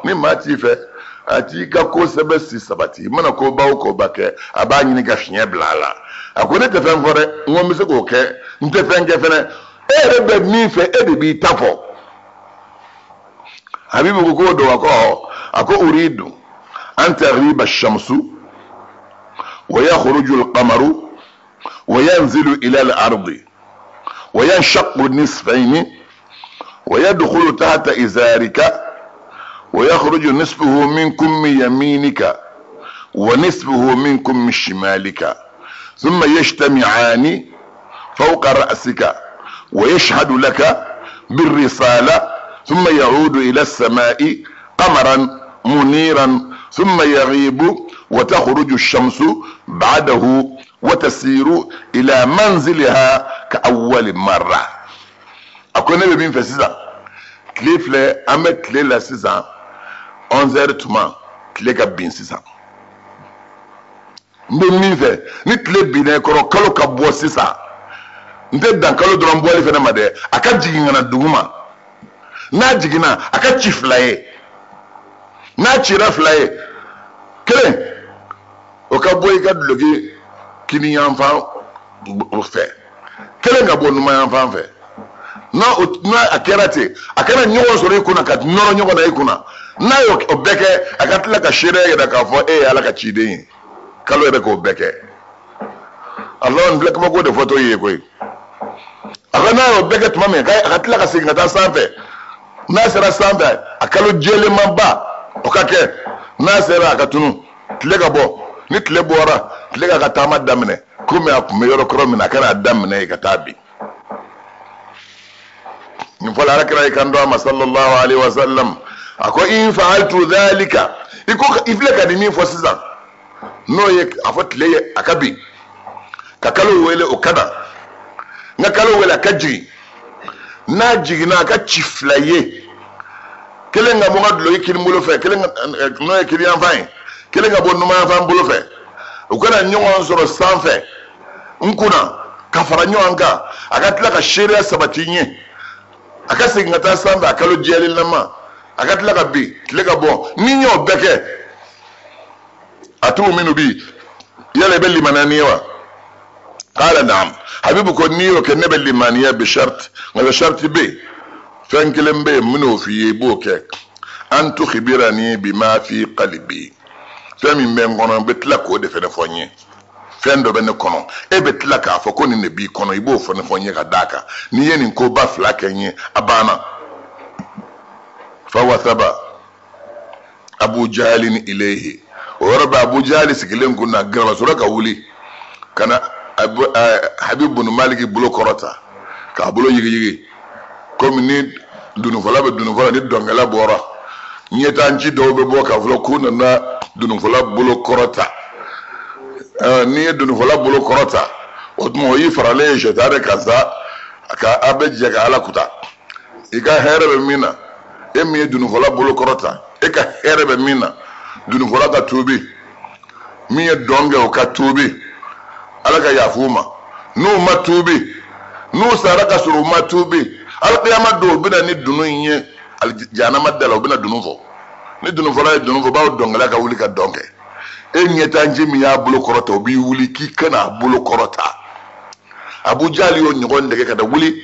ni ma ti fe ati ka ko sebe si sabati mana ko ba ko bake abanyi ni ga hye blala akone te fen fore ngo mi se ko ke nte fen ge fene ere be min fe ebe bi ta fo Habibu ko do ako uridu an taghiba ash-shamsu wa yakhruju al-qamaru وينزل إلى الأرض وينشق النصفين ويدخل تحت إزارك ويخرج نصفه منكم من يمينك ونصفه منكم من شمالك ثم يجتمعان فوق رأسك ويشهد لك بالرسالة ثم يعود إلى السماء قمرا منيرا ثم يغيب وتخرج الشمس بعده وتسير الى منزلها كاول مره اكو نبي بين فسيزا كليفله امت كليلا سيزا 11h tuma klega bin sisa mbe minfe ni kle bine koro kalo ka bo sisa nte dan kalo dron bo le fena made aka jigina na duguma na jigina aka chiflaye na chira flaye kele o ka boy ka dlogi kini yanfa o fe kele nga bo numa yanfa fe na akerate akana nyowo sori kuna kat noro nyogo na ikuna na yo obeke akatla ka shire ya ka fo ala ka chide kalo ebe ko obeke Allah black ma go de photo ye koy akana obeke tumame kai akatla ka singa ta sanfe na sera sanfe akalo jele mamba okake na sera akatunu tlega bo ni tle bora tlega ka tama damne kuma akume yoro kromi na kana damne ka tabi nfola rakira ikando ma sallallahu alaihi wasallam ako in fa'altu dhalika iko ifleka ni mi fosiza no ye afotle akabi kakalo wele okada na kalo wele akaji na jigina ka chiflaye kelenga mo ngadlo yikini mulo fe kelenga no ye kiri anfai kelenga bonu ma anfai mulo fe ukana nyongo soro sanfe nkuna kafara nyonga akatla ka sheria sabatinye akasi ngata samba akalo jeli lama akatla ka bi tlega bon ninyo beke atu minu bi yale belli mananiwa qala na'am habibu ko niyo ke nebel limaniya bi shart ngala shart bi fankelem be minu fi boke an tukhbirani bima fi qalbi fami men gono betla ko de fene fonye fendo bene kono e betla ka fo ko ni ne bi kono ibo fone fonye ka daka ni yeni ko ba fla kenye abana fa wasaba abu jahl ilayhi wa rabba abu jahl sigilen kunna garba suraka wuli kana habib ibn malik bulo korota ka bulo yigi comme ni dunu fola be dunu fola ni dongala bora nyeta nji do be bo ka flo kuna na dunu fola bolo korota ni dunu fola bolo korota otmo yi farale je tare kaza ka abeje ka ala kuta ika herebe mina emi dunu fola bolo korota ika herebe mina dunu fola ka tubi mi donge o ka tubi ala ka yafuma no matubi no saraka suru matubi al qiyama do bina ni dunu nye al janama dala bina dunu fo ni dunu fo la dunu fo ba dongala ka wuli ka donke e nyeta njimi ya bulu korota obi wuli ki kana bulu korota Abu Jali yo nyogon de ka da wuli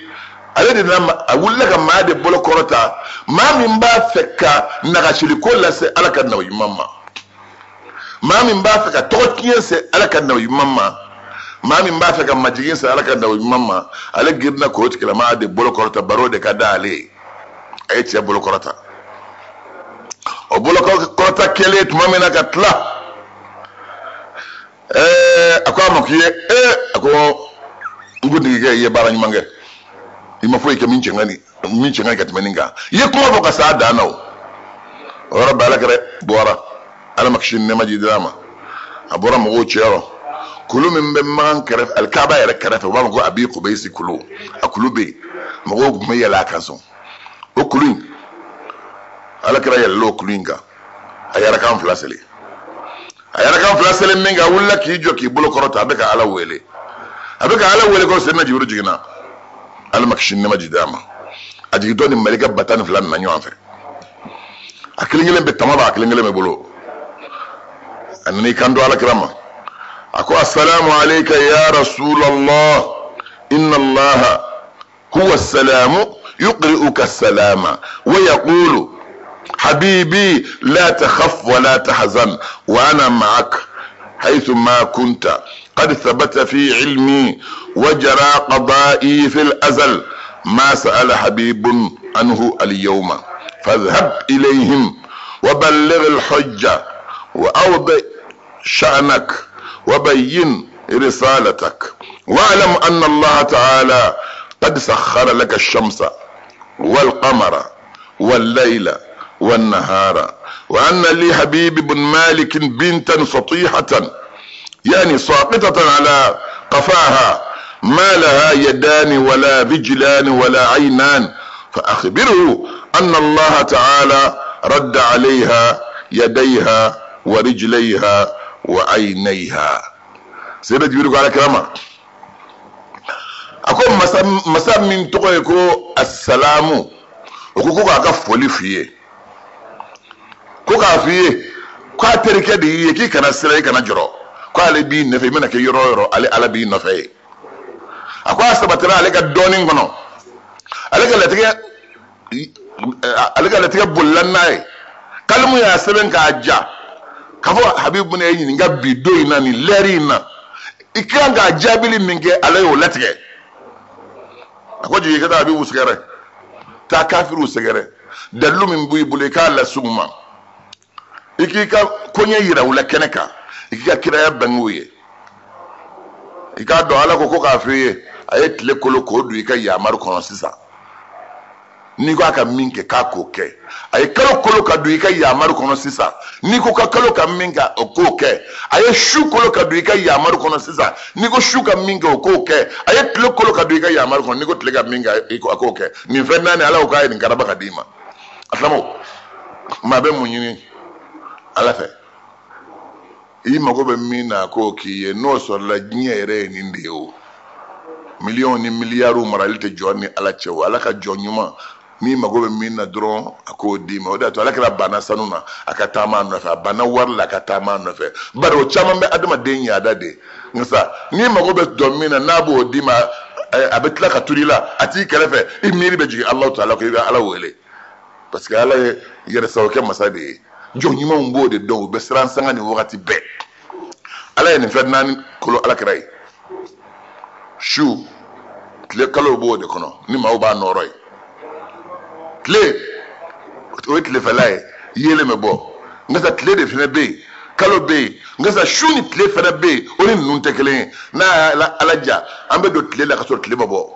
ale de na awulla ka ma de bulu korota ma min ba fekka naga shiri ko la se ala ka nawi mamma ma min ba fekka to kiyen se ala ka nawi mamma ma min ba fekka majigin se ala ka nawi mamma ale girna ko tikala ma de bulu korota baro de ka dale ay ti bulu korota o bulu korota kele to mamina ka tla akwa mokiye ako ngudi ge ye barany mange ima foi ke min chengani ka tmeninga ye ko bo ka saada naw ora balakare bora ala makshin ne majidama abora mo chero kulu min be man karaf al kaaba ya karaf wa go abi qubaysi kulu akulu be mo go me yala kanso o kulu ala kara yalla kulunga ayara kan flaseli ayara kan flaseli minga wulla ki joki bulo korota be ka ala wele abeka ala wele ko senna jiwru jigina al makshin ne majidama aji doni malika batan flan na nyon fe akilingele be tamaba akilingele me bolo anni kando ala kirama ako assalamu alayka ya rasul allah inna allah huwa as-salam yuqri'uka as-salama wa yaqulu حبيبي لا تخف ولا تحزن وانا معك حيث ما كنت قد ثبت في علمي وجرى قضائي في الازل ما سأل حبيب عنه اليوم فاذهب اليهم وبلغ الحجة واوضع شأنك وبين رسالتك واعلم ان الله تعالى قد سخر لك الشمس والقمر والليل والنهار وأن لي حبيب بن مالك بنتا سطيحة يعني ساقطة على قفاها ما لها يدان ولا رجلان ولا عينان فأخبره أن الله تعالى رد عليها يديها ورجليها وعينيها. سيدة جبريل على كلامه أكون مسام من تقويكو السلام وكوكو أكفولي فيه ko ka fiye ko terike di ye ki kana sire kana joro ko ale bi ne fe mena ke yoro ale ala bi no fe akwa sabatira ale ka doni ngono ale ka letike bullan nay kalmu ya seben ka ja kafo habibu ne yin nga bi do ina ni leri na ikanga jabili minge ale yo letike akwa ji ka habibu sigare ta kafiru sigare dallu min buy bulika la summa ikika konye yira wala keneka ikika kiraya banguye ika do ala ko ka fiye ayet le kolo ko du ika ya mar kono sisa ni ko aka minke ka ko ke ay kolo ka du ika ya mar kono sisa ni ko ka kalo ka minka o ko ke ay shu kolo ka du ika ya mar kono sisa ni ko shu ka minka o ko ke ayet le kolo ka du ika ya mar kono ni ko tle ka minka iko ko ke ni fenna ni ala ko ay ni garaba kadima atlamo mabe munyini ala fe i mago be mina ko ki no so la nyere ni ndio million ni milliards moralité joni ala chew ala ka jonyuma mi mago be mina dron ako dima oda to ala kala bana sanuna akata ma no fa bana warla akata ma no fe baro chama be adama denya dade ngasa ni mago be domina nabo dima abetla ka turila ati kelefe i miri be jigi allah taala ko ala wele parce que ala yere sawke masade jonyima mbode do be sran sanga ni wakati be ala ni fednani kolo ala kray shu tle kalo bode kono ni mawba noroy tle o tle falay yele me bo ngasa tle de fene be kalo be ngasa shu ni tle fene be oni nun tekele na ala ja ambe do tle la kaso tle babo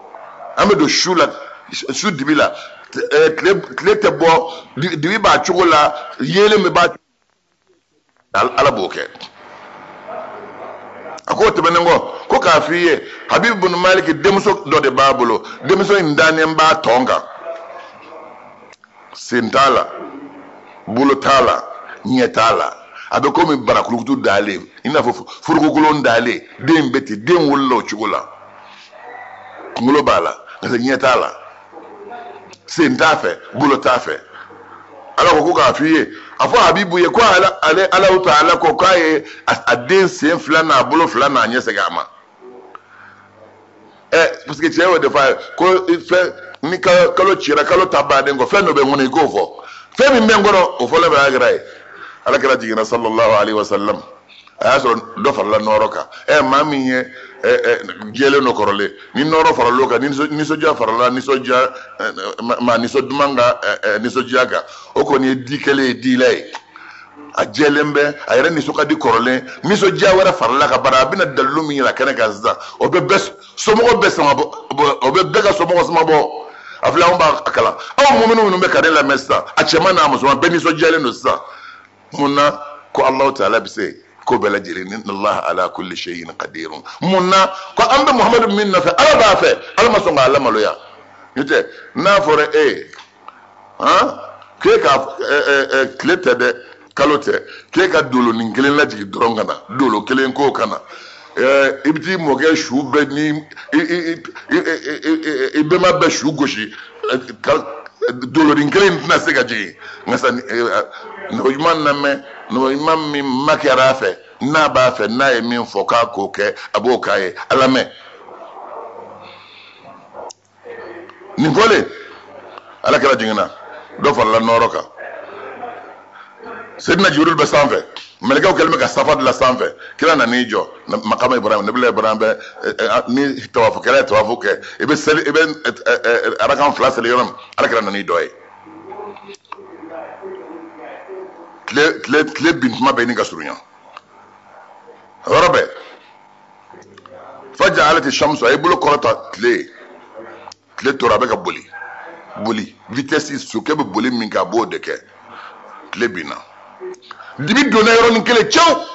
ambe do shu la shu dibila tile tɛ bɔ dibi b'a cogo la yelen min b'a ala b'o kɛ a ko tɛmɛnen ko k'a f'i ye Habib bin Malik denmuso dɔ de b'a bolo denmuso in dannen b'a tɔn kan sen t'a la bolo t'a la ɲɛ t'a la a bɛ komi barakulukutu dalen i n'a fɔ furukukolon dalen den bɛ ten den wolola o cogo la kunkolo b'a la nka ɲɛ t'a la sen t'a fɛ bolo t'a fɛ ala ko k'a f'i ye a fɔ Habibu ye ko ala ta'ala ko k'a ye a den sen fila n'a bolo fila n'a ɲɛ segin a ma parce que cɛ y'o de fɔ a ye ko fɛn ni kalo cira kalo ta baden ko fɛn dɔ bɛ n kɔnɔ i k'o fɔ fɛn min bɛ n kɔnɔ o fɔlɔ bɛ Alakira ye Alakira jiginna sallallahu alaihi wasallam a y'a sɔrɔ dɔ farala nɔɔrɔ kan maa min ye jɛlen dɔ kɔrɔlen ni nɔɔrɔ farala kan ni nisɔndiya farala maa nisɔn duman ka nisɔndiya kan o kɔni ye di kelen ye dila ye a jɛlen bɛ a yɛrɛ nisɔn ka di kɔrɔlen nisɔndiya wɛrɛ farala ka bara a bɛna dalilu min yɛlɛ kɛnɛ kan sisan o bɛ somɔgɔw bɛɛ sama bɔ o bɛ bɛɛ ka somɔgɔw sama bɔ a filɛ anw b'a kalan aw muminu minnu bɛ ka ne lamɛn sisan a cɛman n'a musoman bɛɛ nisɔndiyalen don sisan mun na ko Alahu ta'ala bɛ se ko bɛɛ lajɛlen inna Allaha ala kulli shay'in qadirun mun na ko an bɛ Muhamadu min nɔfɛ ala b'a fɛ ala ma sɔn k'a lamaloya n'o tɛ n'a fɔra k'e ka tile tɛ dɛ kalo tɛ k'e ka dolonin kelen lajigin dɔrɔn ka na dolo kelen k'o ka na i bɛ t'i mɔkɛ su bɛɛ ni i bɛnba bɛɛ su gosi dolonin kelen tɛna se ka jigin nka sa nɔgɔɲuman lamɛn nɔgɔɲuman min ma kɛra a fɛ n'a b'a fɛ n'a ye min fɔ k'a k'o kɛ a b'o k'a ye a lamɛn nin fɔlen Alakira jiginna dɔ farala nɔɔrɔ kan Seydina Jibril bɛ sanfɛ mɛlɛkɛw kɛlen bɛ ka safa dilan sanfɛ kira nan'i jɔ makama Ibrahim nabila Ibrahim bɛ ni tawafu kɛla ye tawafu kɛ i bɛ arakan fila seli yɔrɔ min Alakira nan'i dɔ ye tile bintuma bɛɛ ni ka surunya yɔrɔ bɛɛ faja'alati shamsu a y'i bolo kɔrɔta tile tora a bɛ ka boli vitesse sokɛ bɛ boli min kɛ a b'o de kɛ tile binna dibi donna yɔrɔnin kelen cɛw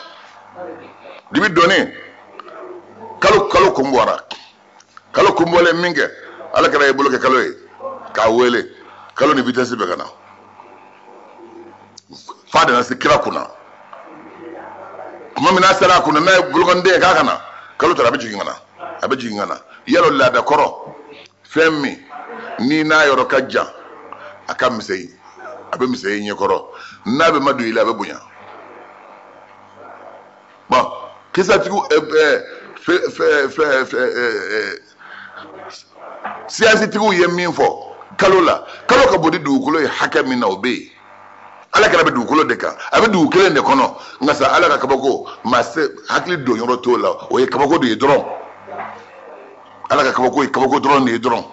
dibi donnen kalo kun bɔra kalo kun bɔlen min kɛ Alakira y'i bolo kɛ kalo ye k'a wele kalo ni vitesse bɛ ka na fa de na se kira kunna tuma min n'a sera a kunna n'a ye bolokɔniden ye k'a ka na kalo tora a bɛ jigin ka na yalɔ laada kɔrɔ fɛn min ni n'a yɔrɔ ka jan a ka misɛn a bɛ misɛn i ɲɛkɔrɔ n'a bɛ ma don i la a bɛ bonya bon kisatigiw siyasitigiw ye min fɔ kalo ka bɔ di dugukolo ye hakɛ min na o bɛ yen Alakira bɛ dugukolo de kan a bɛ dugu kelen de kɔnɔ nka sa Ala ka kabako maa se hakili don yɔrɔ t'o la o ye kabako de ye dɔrɔn Ala ka kabako ye kabako dɔrɔn de ye dɔrɔn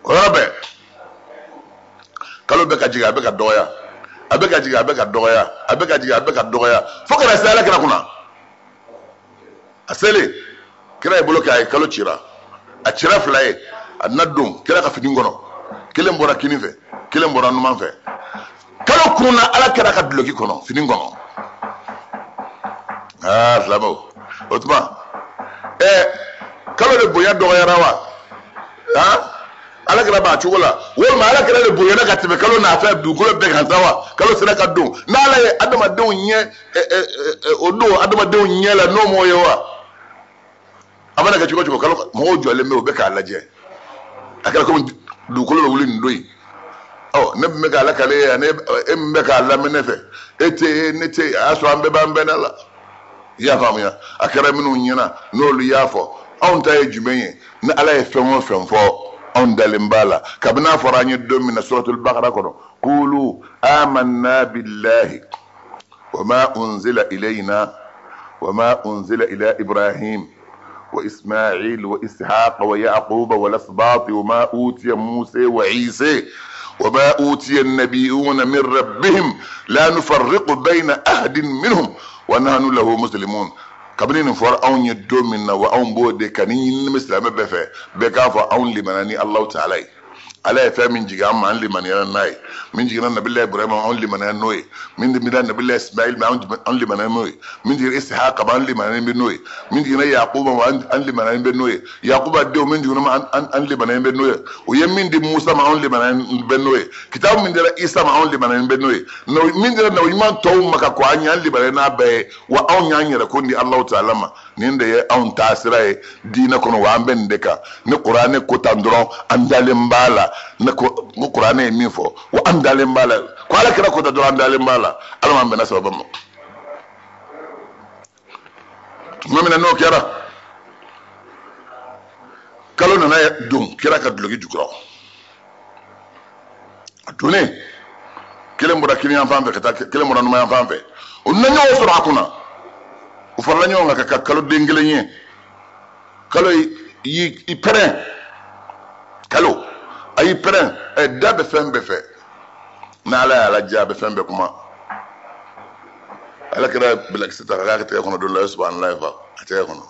o yɔrɔ bɛɛ kalo bɛ ka jigin a bɛ ka dɔgɔya a bɛ ka jigin a bɛ ka dɔgɔya a bɛ ka jigin a bɛ ka dɔgɔya fo ka na se Alakira kunna a selen kira ye bolo kɛ a ye kalo cira a cira fila ye a na don kira ka fini kɔnɔ kelen bɔra kini fɛ kelen bɔra numan fɛ kalo kunna Alakira ka duloki kɔnɔ fini kɔnɔ silamɛw o tuma kalo de bonya dɔgɔyara wa Alakira b'a cogo la walima Alakira de bonyana ka tɛmɛ kalo n'a fɛ dugukolo bɛɛ kan sa wa kalo sera ka don n'Ala ye adamadenw ɲɛ o don adamadenw ɲɛ la n'o m'o ye wa a mana kɛ cogo cogo kalo mɔgɔw jɔlen bɛ o bɛ k'a lajɛ a kɛra komi dugukolo bɛ wuli nin don yen ne min bɛ k'a lakale yan e min bɛ k'a lamɛn ne fɛ e tɛ ye ne tɛ ye a y'a sɔrɔ an bɛɛ b'an bɛnna la i y'a faamuya a kɛra minnu ɲɛna n'olu y'a fɔ anw ta ye jumɛn ye ni Ala ye fɛn o fɛn fɔ anw dalen b'a la kabini n'a fɔra an ye don min na suratul Baqara kɔnɔ qulu amanna billahi wa ma unzila ilayna wa ma unzila ila Ibrahim وإسماعيل وإسحاق ويعقوب والأسباط وما أوتي موسى وعيسى وما أوتي النبيون من ربهم لا نفرق بين أحد منهم ونحن له مسلمون kabini nin fɔra anw ye don min na wa anw b'o de kan ni ɲinini bɛ silamɛ bɛɛ fɛ bɛɛ k'a fɔ anw limana ni Alahu Taala ye. ala ye fɛn min jigin an ma an limaniyara n'a ye min jiginna nabilahi ibrahima an limaniyara n'o ye min jiginna nabilahi ismail ma an limaniyara n'o ye min jiginna ishaqa ma an limaniyara bɛ n'o ye min jiginna yaquba ma an limaniyara bɛ n'o ye yaquba denw min jiginna ma an limaniyara bɛ n'o ye o ye min di musa ma an limaniyara bɛ n'o ye kitabu min dira isa ma an limaniyara bɛ n'o ye min dira nabi ɲuman tɔw ma ka ko an y'an limaniyara n'a bɛɛ ye wa anw y'an yɛrɛ ko di Alahu Taala ma nin de ye anw taasira ye diinɛ kɔnɔ wa an bɛ nin de kan ni kuranɛ ko tan dɔrɔn an dalen b'a la ne ko kuranɛ ye min fɔ wa an dalen b'a la ko ala kira ko tan dɔrɔn an dalen b'a la ala m'an bɛnna sababu ma tuma min na n'o kɛra kalo nana don kira ka duloki jukɔrɔ a donnen kelen bɔra kini yan fan fɛ ka taa kelen bɔra numan yan fan fɛ o na ɲɔgɔn sɔrɔ a kunna u farala ɲɔgɔn kan ka kalo den kelen ye kalo i pɛrɛn kalo a y'i pɛrɛn da bɛ fɛn bɛɛ fɛ n'ala y'a lajɛ a bɛ fɛn bɛɛ kuma ala kɛra bilakisi ta k'a ka tɛgɛ kɔnɔ don la subhanallah fa a tɛgɛ kɔnɔ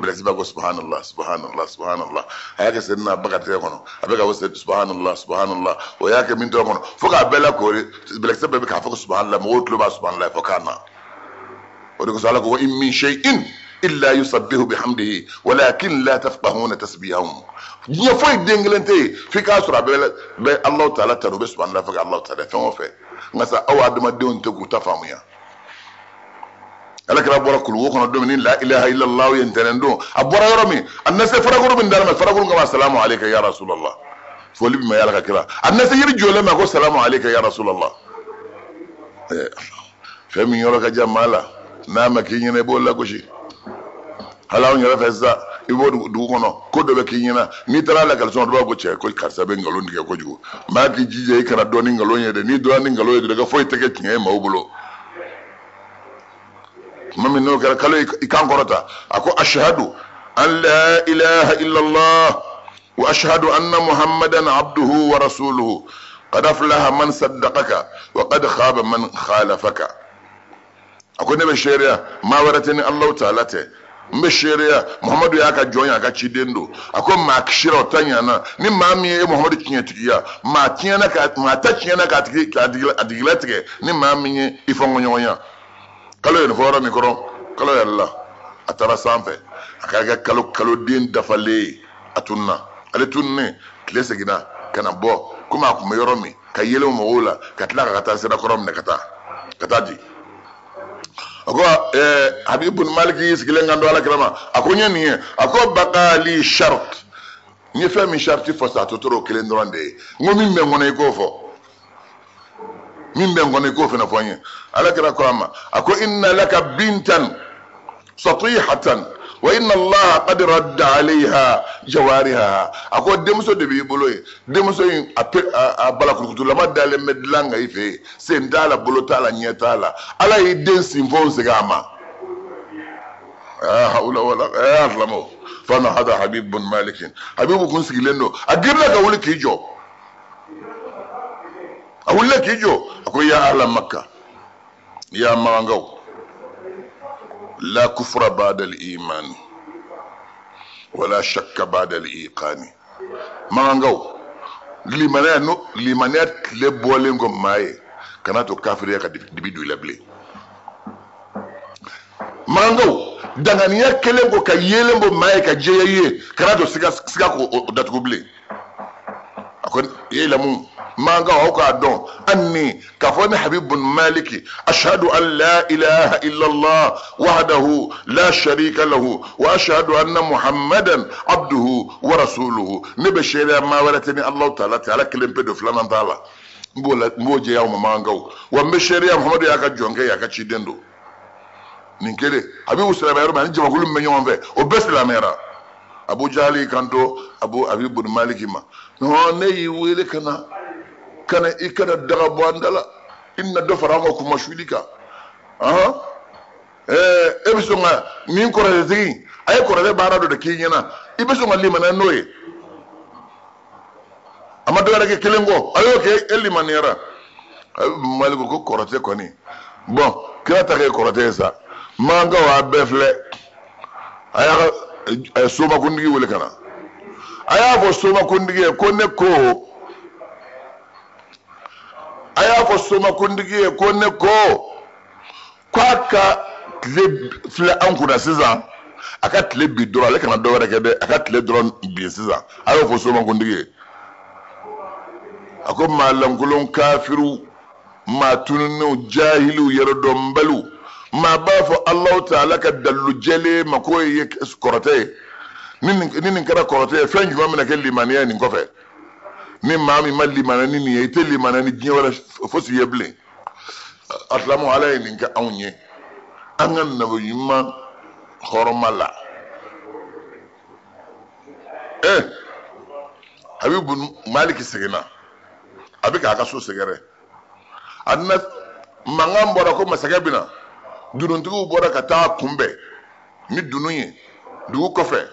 bilakisi b'a ko subhanallah subhanallah subhanallah a y'a kɛ sɛdina a ba ka tɛgɛ kɔnɔ a bɛ ka fɔ subhanallah subhanallah o y'a kɛ min tɔgɔ kɔnɔ fo k'a bɛɛ lakori bilakisi bɛɛ bɛ k'a fɔ ko subhanallah mɔgɔw tulo b'a subhanallah fo k'a na o de kosɔn ala ko wa in min shay'in illa yusabbihu bihamdihi walakin la tafqahuna tasbihahum diɲɛ foyi den kelen tɛ yen f'i k'a sɔrɔ a bɛ Alahu Taala tanu u bɛ subhanallah fɔ ka Alahu Taala fɛn o fɛn nka sa aw adamadenw tɛ k'u ta faamuya ala kɛra bɔra kuluwo kɔnɔ don min ni la ilaha illallah ye ntɛnɛn don a bɔra yɔrɔ min a na se farakuru min dara ma farakuru kama salamu aleyka ya rasulallah foli bi ma yala ka kira a na se yiri jɔlen ma ko salamu aleyka ya rasulallah fɛn min yɔrɔ ka jan maa la n'a ma k'i ɲɛna i b'o lagosi hali anw yɛrɛ fɛ sisan i b'o dugu kɔnɔ ko dɔ bɛ k'i ɲɛna n'i taara la kalisɔn dɔ b'a ko cɛ ko karisa bɛ nkalon tigɛ kojugu maa k'i jija i kana dɔn ni nkalon ye dɛ n'i dɔnna ni nkalon ye dɔrɔn ka foyi tɛ kɛ tiɲɛ ye maaw bolo tuma min n'o kɛra kalo i kan kɔrɔta a ko ashhadu an la ilaha illallah wa ashhadu anna muhammadan abduhu wa rasuluhu qad aflaha man saddaqaka wa qad khaba man khalafaka a ko ne bɛ seereya maa wɛrɛ tɛ ni Alahu Taala tɛ n bɛ seereya muhamadu y'a ka jɔn y'a ka ciden don a ko maa kisira o ta ɲana ni maa min ye muhamadu tiɲɛtigiya maa ta tiɲɛna k'a digila tigɛ ni maa min ye i fɔnkɔɲɔgɔnya kalo ye nin fɔ yɔrɔ min kɔrɔ kalo yɛrɛ la a taara sanfɛ a k'a kɛ kaloden dafalen ye a tununna ale tununnen tile seginna ka na bɔ komi a tun bɛ yɔrɔ min ka yɛlɛ mɔgɔw la ka tila ka taa sira kɔrɔ minɛ ka taa di a ko Habibu Maliki y'i sigilen kan don ala kira ma a ko n ye nin ye a ko bakali shart n ye fɛn min sharti fɔ sa a to tora o kelen dɔrɔn de ye n ko min bɛ n kɔnɔ i k'o fɔ min bɛ n kɔnɔ i k'o fana fɔ n ye ala kira ko a ma a ko inna laka bintan satihatan wa inna allaha qad radda alayha jawariha a ko denmuso de b'i bolo ye denmuso in a balakurukutulama dalen bɛ dilan kan i fɛ yen sen t'a la bolo t'a la ɲɛ t'a la ala y'i den sinfɛnw segin a ma hawla wala alamo fana hada Habib bin Malik Habibu kun sigilen don a girinna ka wuli k'i jɔ a wulila k'i jɔ a ko ya ahla Makka ya magangaw لا كفر بعد الإيمان ولا شك بعد الإيقان مانغو limaniyat le bolen ko maye kana to kafiriya ka dibidu ilable mango danganiya kelen ko ka yelen bo maye ka jeyeye kana to siga ko datuguble akon yelamu manga o ka don anni kafani Habib bin Maliki ashhadu an la ilaha illa Allah wahdahu la sharika lahu wa ashhadu anna muhammadan abduhu wa rasuluhu ne be shari'a ma walatani Allah ta'ala kelen pe do flanan ta'ala mbo je yaw manga wa be shari'a muhammadu ya ka jonke ya ka cidendo nin kele Habibu sallallahu alaihi wasallam jama kulum me nyom fe o beslamera Abu Jahli kanto Habib bin Maliki ma no ne yi wele kana ikana daga bwandala inna do farama kuma shulika ebisonga min korale zigi ay korale barado de kinyana ibisonga limana noye amado rake kelengo ayo ke elimanera maliko ko korote koni bon kira ta ke korote sa manga wa befle aya soma kundigi wele kana aya fo soma kundigi ko ne ko aya fo soma kundigi ko ne ko kwaka tile file an kuna sisan aka tile bi dɔrɔn ale kana dɔwɛrɛ kɛ dɛ aka tile dɔrɔn bi sisan a y'o fɔ soma kuntigi a ko maa lankolon kafiru maa tununiw jahiliw yɛrɛdɔnbaliw maa b'a fɔ alahu taala ka dalilu jɛlen ma k'o ye kɔrɔtɛ ye ni nin kɛra kɔrɔtɛ ye fɛn jumɛn bɛna kɛ limaniya ye nin kɔfɛ ni maa min ma limaniya ni nin ye i tɛ limaniya ni diɲɛ wɛrɛ fosi ye bilen asilamu ala ye nin kɛ anw ye an ka nabo ɲuman hɔrɔnma la Habibu Maliki seginna a bɛ k'a ka so sɛgɛrɛ a dina mankan bɔra ko masakɛ bɛna dununtigiw bɔra ka taa kunbɛn ni dunun ye dugu kɔfɛ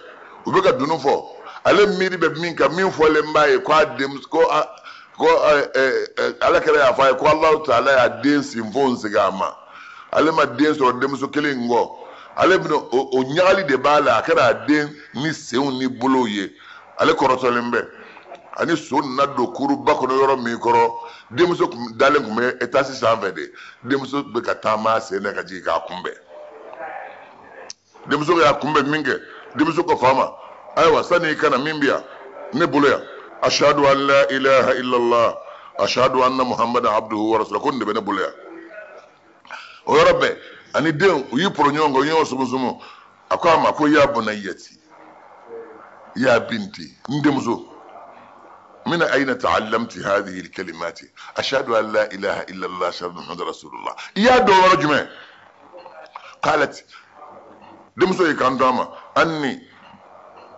u bɛ ka dunun fɔ ale miiri bɛ min kan min fɔlen b'a ye ko ala kɛra y'a fɔ a ye ko Alahu Taala y'a den sinfɔw segin a ma ale ma den sɔrɔ denmuso kelen in kɔ ale bɛna o ɲagali de b'a la a kɛra a den ni senw ni bolow ye ale kɔrɔtɔlen bɛ ani so nana don kuruba kɔnɔ yɔrɔ min kɔrɔ denmuso dalen tun bɛ etasi sanfɛ de denmuso bɛ ka taama sen na ka jigin k'a kunbɛn denmuso y'a kunbɛn min kɛ denmuso ko faama ayiwa sani i kana min bɛ yan ne bolo yan ashhadu an la ilaha illallah ashhadu anna muhammadan abduhu wa rasuluhu ko nin de bɛ ne bolo yan o yɔrɔ bɛɛ ani den u y'i pɔrɔ ɲɔgɔn kan u ɲɔgɔn sumusumu a ko a ma ko ya bunayyati ya binti n denmuso من أين تعلمت هذه الكلمات أشهد أن لا إله إلا الله أشهد أن محمد رسول الله يا دور جمع قالت دمسو يكان داما أني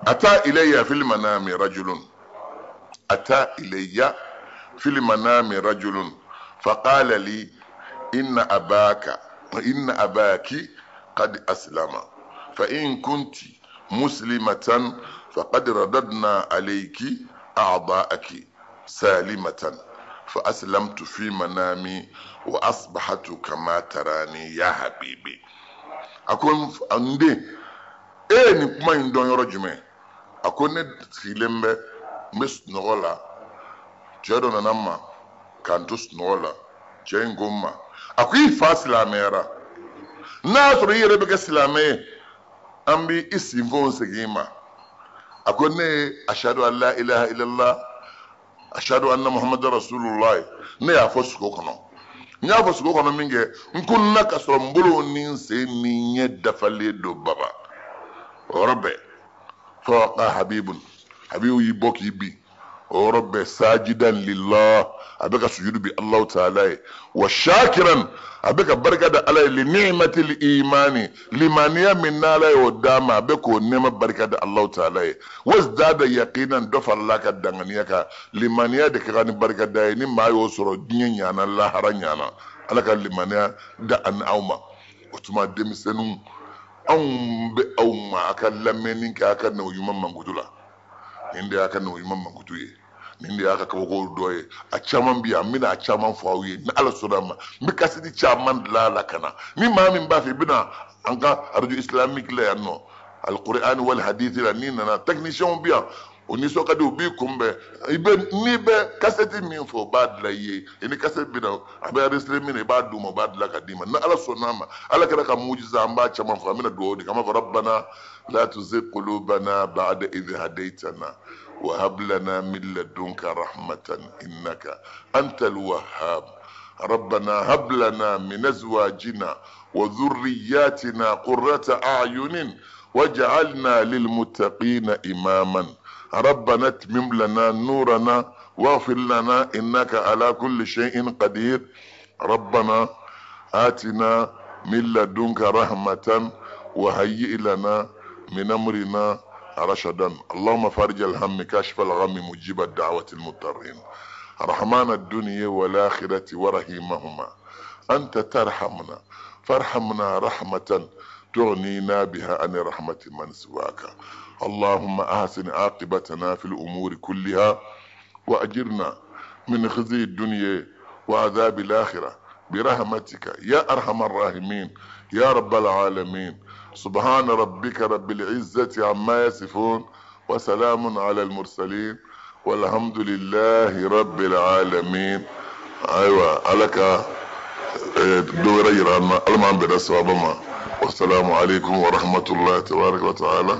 أتى إلي في المنام رجل أتى إلي في المنام رجل فقال لي إن أباك قد أسلم فإن كنت مسلمة فقد رددنا عليك أعضاءك سالمة فأسلمت في منامي وأصبحت كما تراني يا حبيبي أكون عندي نكما يندون يرجمي أكون سيلمبه مس نغلا جادو نما كانتوس نغلا جين غوما أكون فاسلاميرا ناس ريري بك سلامي أمبي اسم سجيما أكون أشهد أن لا إله إلا الله أشهد أن محمد رسول الله نيا فسكو كنا نيا فسكو كنا منجي نكون نكسر مبلو نينسي نيني دفالي دو بابا ربي فوقع حبيب يبوك يبي ربي ساجدا لله أبقى سجود بي الله تعالى وشاكرا أبقى بركة على لنعمة الإيمان لمانيا من نالا يودام أبقى نعمة بركة الله تعالى وازداد يقينا دفع الله كدنغنيك لمانيا دكغاني بركة دايني ما يوصر دنيا نانا الله هرانيانا ألك لمانيا دا أن أوما وتما دمسنون أوم بأوما أكا لمنين كأكا نو يمم منكتولا إندي أكا نو يمم منكتوية nindi aka ka ko doye a chaman biya mina a chaman fawiye na ala sodama mi kasidi chaman la kana ni ma min ba fi bina anka arju islamique la yanno alquran wal hadith la ni na technicien biya oni so kadi obi kumbe ibe ni be kaseti min fo bad la ye ni kaseti bina abe aresle min ba duma bad la kadima na ala sonama ala kada ka mujiza amba chaman fa mina do di kama rabbana la tuzigh qulubana ba'da idh hadaytana وهب لنا من لدنك رحمة إنك أنت الوهاب ربنا هب لنا من أزواجنا وذرياتنا قرة أعين واجعلنا للمتقين إماما ربنا اتمم لنا نورنا واغفر لنا إنك على كل شيء قدير ربنا آتنا من لدنك رحمة وهيئ لنا من أمرنا رشدا اللهم فرج الهم كاشف الغم مجيب الدعوة المضطرين رحمن الدنيا والآخرة ورحيمهما أنت ترحمنا فارحمنا رحمة تغنينا بها عن رحمة من سواك اللهم أحسن عاقبتنا في الأمور كلها وأجرنا من خزي الدنيا وعذاب الآخرة برحمتك يا أرحم الراحمين يا رب العالمين. سبحان ربك رب العزة عما يصفون وسلام على المرسلين والحمد لله رب العالمين. ايوه عليك دور يران المان بدأ والسلام عليكم ورحمة الله تبارك وتعالى.